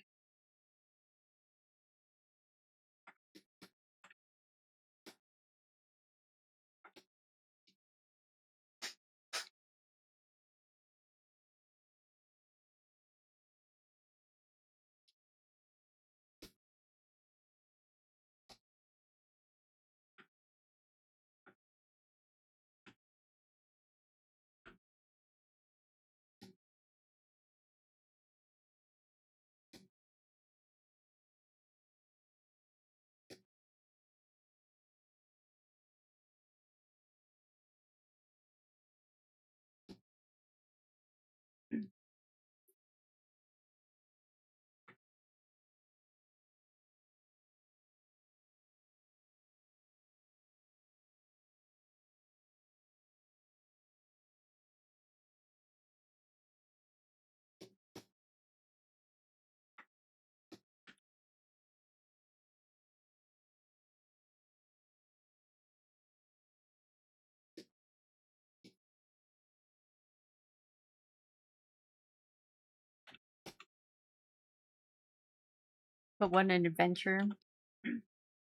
But what an adventure.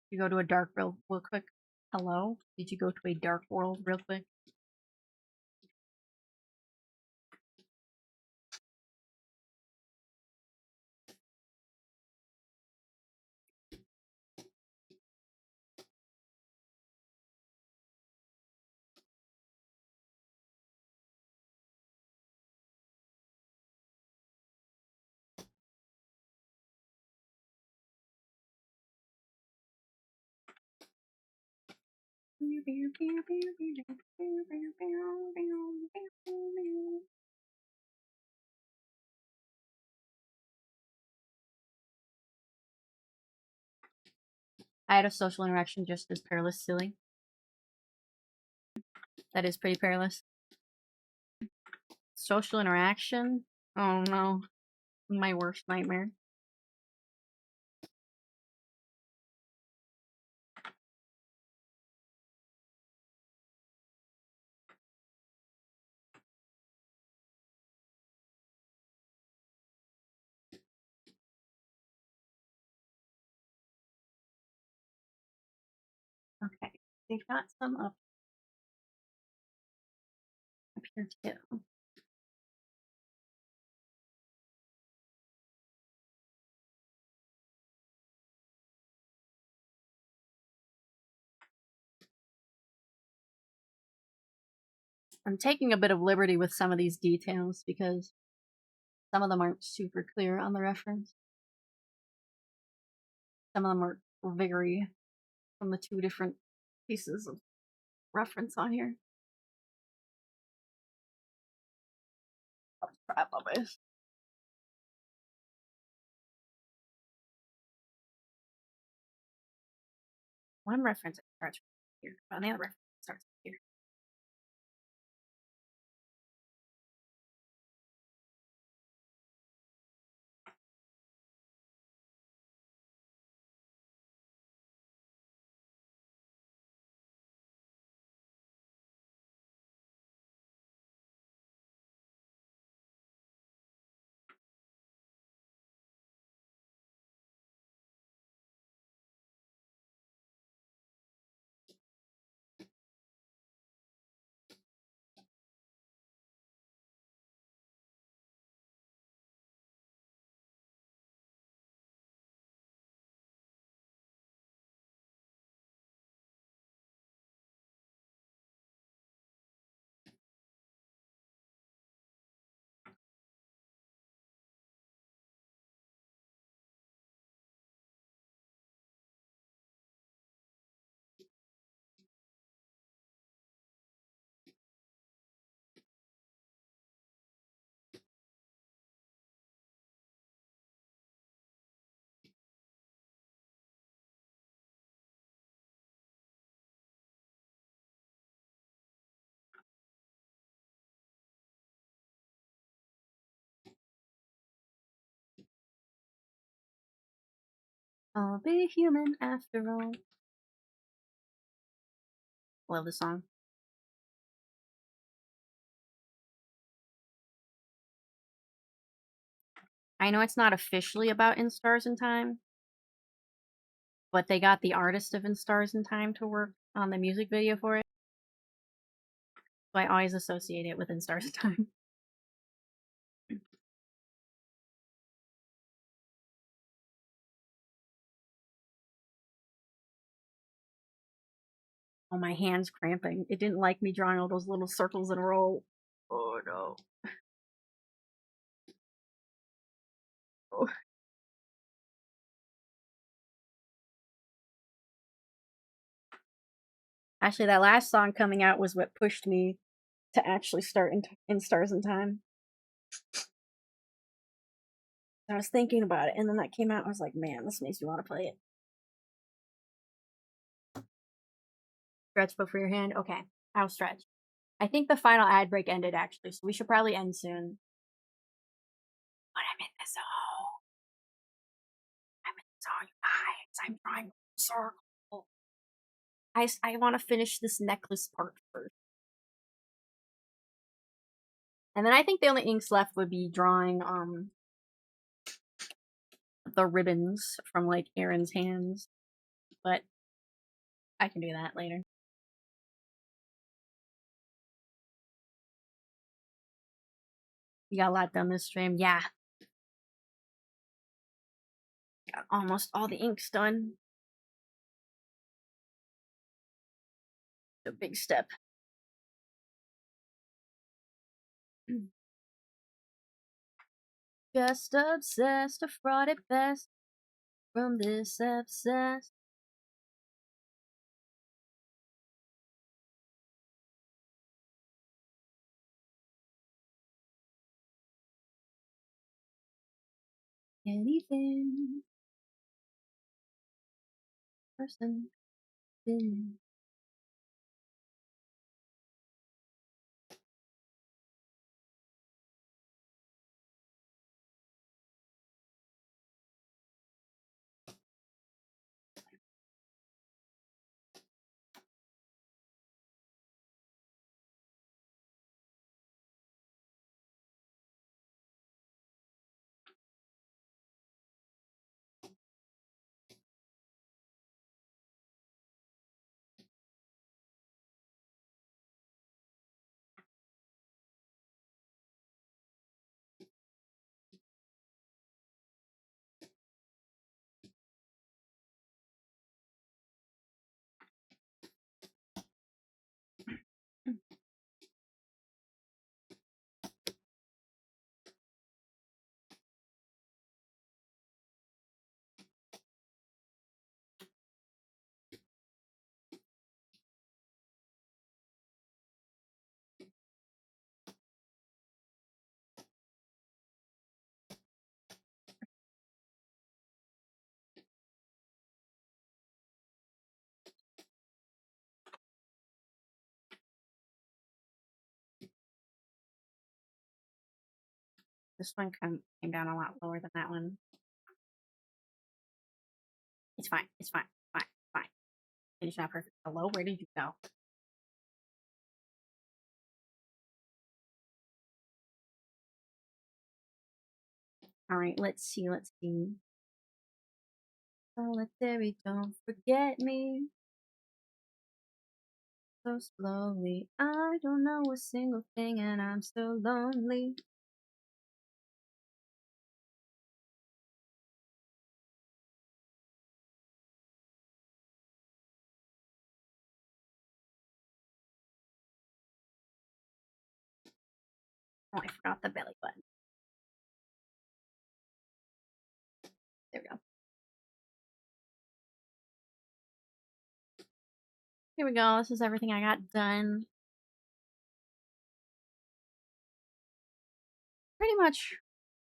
You go to a dark world real quick. Hello? Did you go to a dark world real quick? I had a social interaction just as perilous, silly. That is pretty perilous. Social interaction? Oh no. My worst nightmare. Okay. They've got some up here too. I'm taking a bit of liberty with some of these details because some of them aren't super clear on the reference. Some of them are very from the two different pieces of reference on here. Oh, crap, I wish. One reference starts here, and the other reference starts here. I'll be human after all. Love the song. I know it's not officially about In Stars in Time, but they got the artist of In Stars in Time to work on the music video for it. So I always associate it with In Stars in Time. Oh, my hand's cramping. It didn't like me drawing all those little circles in a row. Oh no. Oh. Actually, that last song coming out was what pushed me to actually start in Stars in Time. I was thinking about it, and then that came out. I was like, man, this makes me want to play it. Stretch book for your hand. Okay, I'll stretch. I think the final ad break ended actually, so we should probably end soon. But I'm in the zone. I'm in the zone, you guys. I'm trying to circle. I want to finish this necklace part first. And then I think the only inks left would be drawing the ribbons from like Erin's hands, but I can do that later. You got a lot done this stream. Yeah. Got almost all the inks done. A big step. Just obsessed, a fraud at best. From this obsessed. Anything. Person. Been. This one came down a lot lower than that one. It's fine. It's fine. Fine. Fine. Finish not perfect. Hello? Where did you go? Alright, let's see. Let's see. Solitary, don't forget me. So slowly. I don't know a single thing and I'm so lonely. Oh, I forgot the belly button. There we go. Here we go. This is everything I got done. Pretty much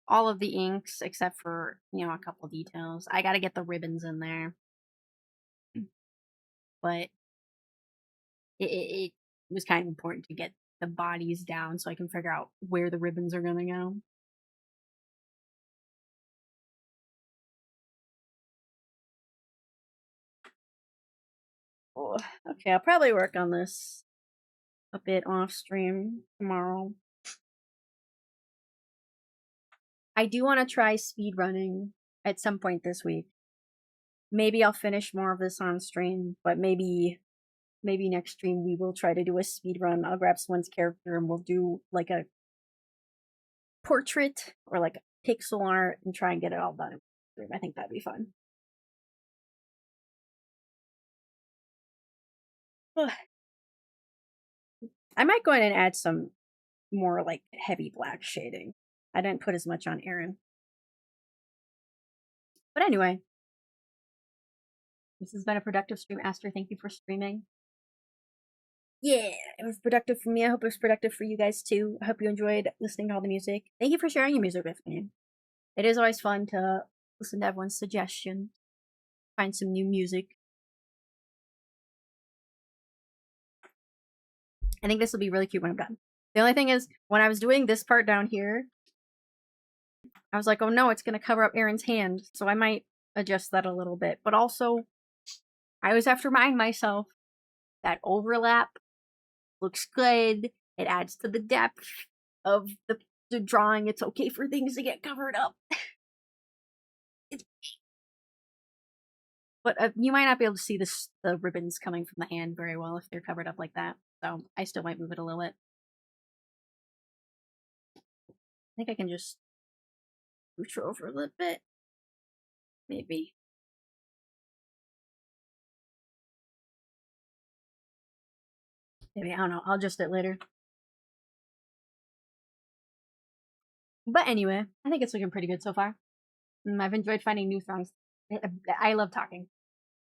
all of the inks except for, you know, a couple details. I gotta get the ribbons in there. But it was kind of important to get the bodies down so I can figure out where the ribbons are gonna go. Oh, okay, I'll probably work on this a bit off stream tomorrow. I do want to try speed running at some point this week. Maybe I'll finish more of this on stream, but maybe next stream we will try to do a speed run. I'll grab someone's character and we'll do like a portrait or like a pixel art and try and get it all done. I think that'd be fun. I might go in and add some more like heavy black shading. I didn't put as much on Erin. But anyway, this has been a productive stream. Aster, thank you for streaming. Yeah, it was productive for me. I hope it was productive for you guys too. I hope you enjoyed listening to all the music. Thank you for sharing your music with me. It is always fun to listen to everyone's suggestions, find some new music. I think this will be really cute when I'm done. The only thing is, when I was doing this part down here, I was like, oh no, it's going to cover up Erin's hand, so I might adjust that a little bit. But also, I always have to remind myself that overlap looks good. It adds to the depth of the drawing. It's okay for things to get covered up. It's But you might not be able to see the ribbons coming from the hand very well if they're covered up like that. So I still might move it a little bit. I think I can just scooch over a little bit. Maybe. Maybe, I don't know. I'll adjust it later. But anyway, I think it's looking pretty good so far. I've enjoyed finding new songs. I love talking.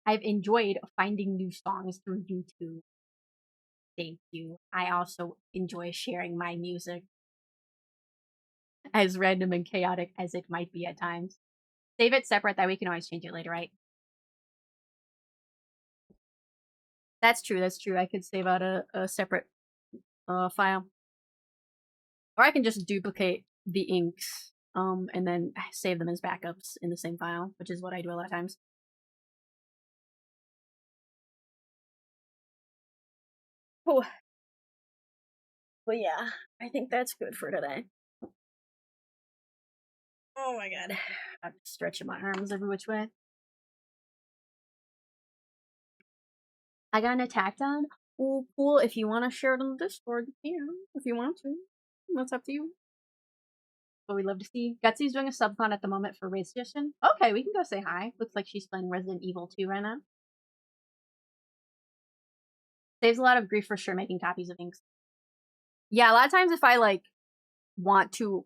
I've enjoyed finding new songs through YouTube. Thank you. I also enjoy sharing my music, as random and chaotic as it might be at times. Save it separate, that we can always change it later, right? That's true, that's true. I could save out a separate file. Or I can just duplicate the inks, and then save them as backups in the same file, which is what I do a lot of times. Oh. But yeah, I think that's good for today. Oh my god. I'm stretching my arms every which way. I got an attack on. Oh, cool. If you want to share it on the Discord, you can. If you want to. That's up to you. But we love to see. Gutsy's doing a subcon at the moment for Race Edition. Okay, we can go say hi. Looks like she's playing Resident Evil 2 right now. Saves a lot of grief for sure making copies of inks. Yeah, a lot of times if I like want to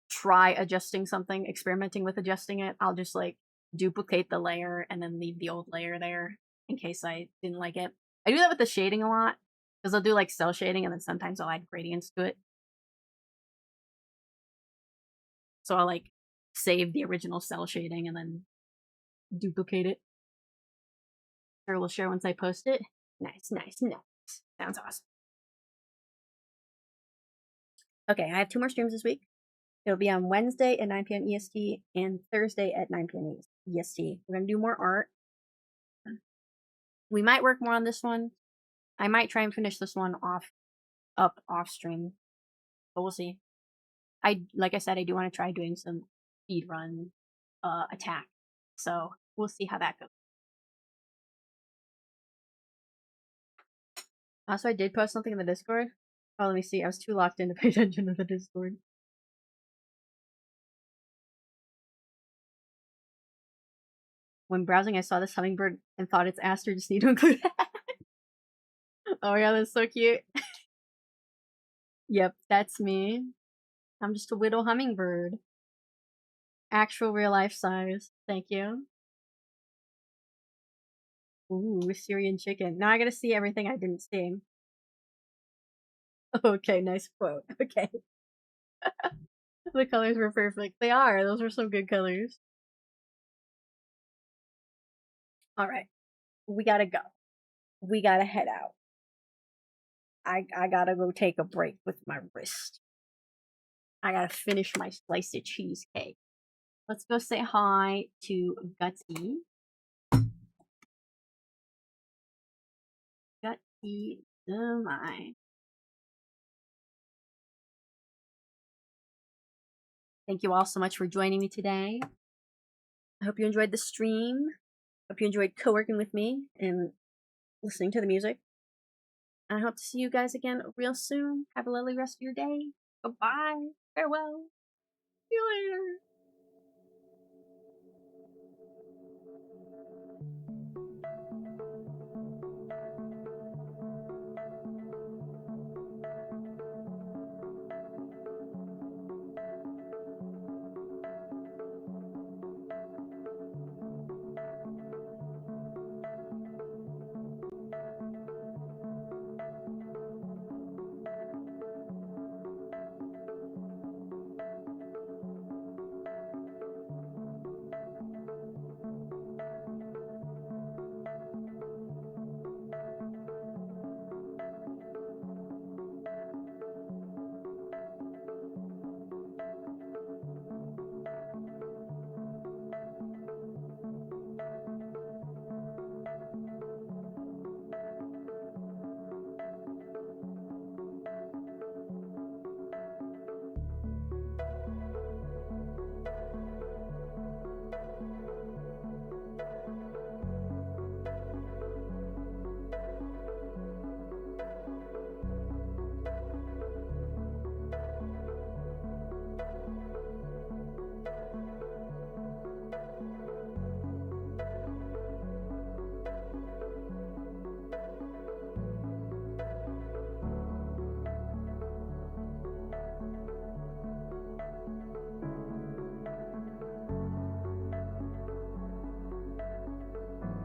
try adjusting something, experimenting with adjusting it, I'll just like duplicate the layer and then leave the old layer there in case I didn't like it. I do that with the shading a lot because I'll do like cell shading and then sometimes I'll add gradients to it. So I'll like save the original cell shading and then duplicate it. Sure, we'll share once I post it. Nice, nice, nice. Sounds awesome. Okay, I have 2 more streams this week. It'll be on Wednesday at 9 p.m. EST and Thursday at 9 p.m. EST. We're going to do more art. We might work more on this one. I might try and finish this one off stream, but we'll see. Like I said, I do want to try doing some speed run attack, so we'll see how that goes. Also, I did post something in the Discord. Oh, let me see. I was too locked in to pay attention to the Discord. When browsing, I saw this hummingbird and thought it's Aster. Just need to include it. Oh yeah, that's so cute. Yep, that's me. I'm just a widow hummingbird. Actual real life size. Thank you. Ooh, Syrian chicken. Now I gotta see everything I didn't see. Okay, nice quote. Okay. The colors were perfect. They are. Those were some good colors. Alright. We gotta go. We gotta head out. I gotta go take a break with my wrist. I gotta finish my slice of cheesecake. Let's go say hi to Gutsy. Gutsy, oh my. Thank you all so much for joining me today. I hope you enjoyed the stream. Hope you enjoyed co-working with me and listening to the music. I hope to see you guys again real soon. Have a lovely rest of your day. Goodbye. Farewell.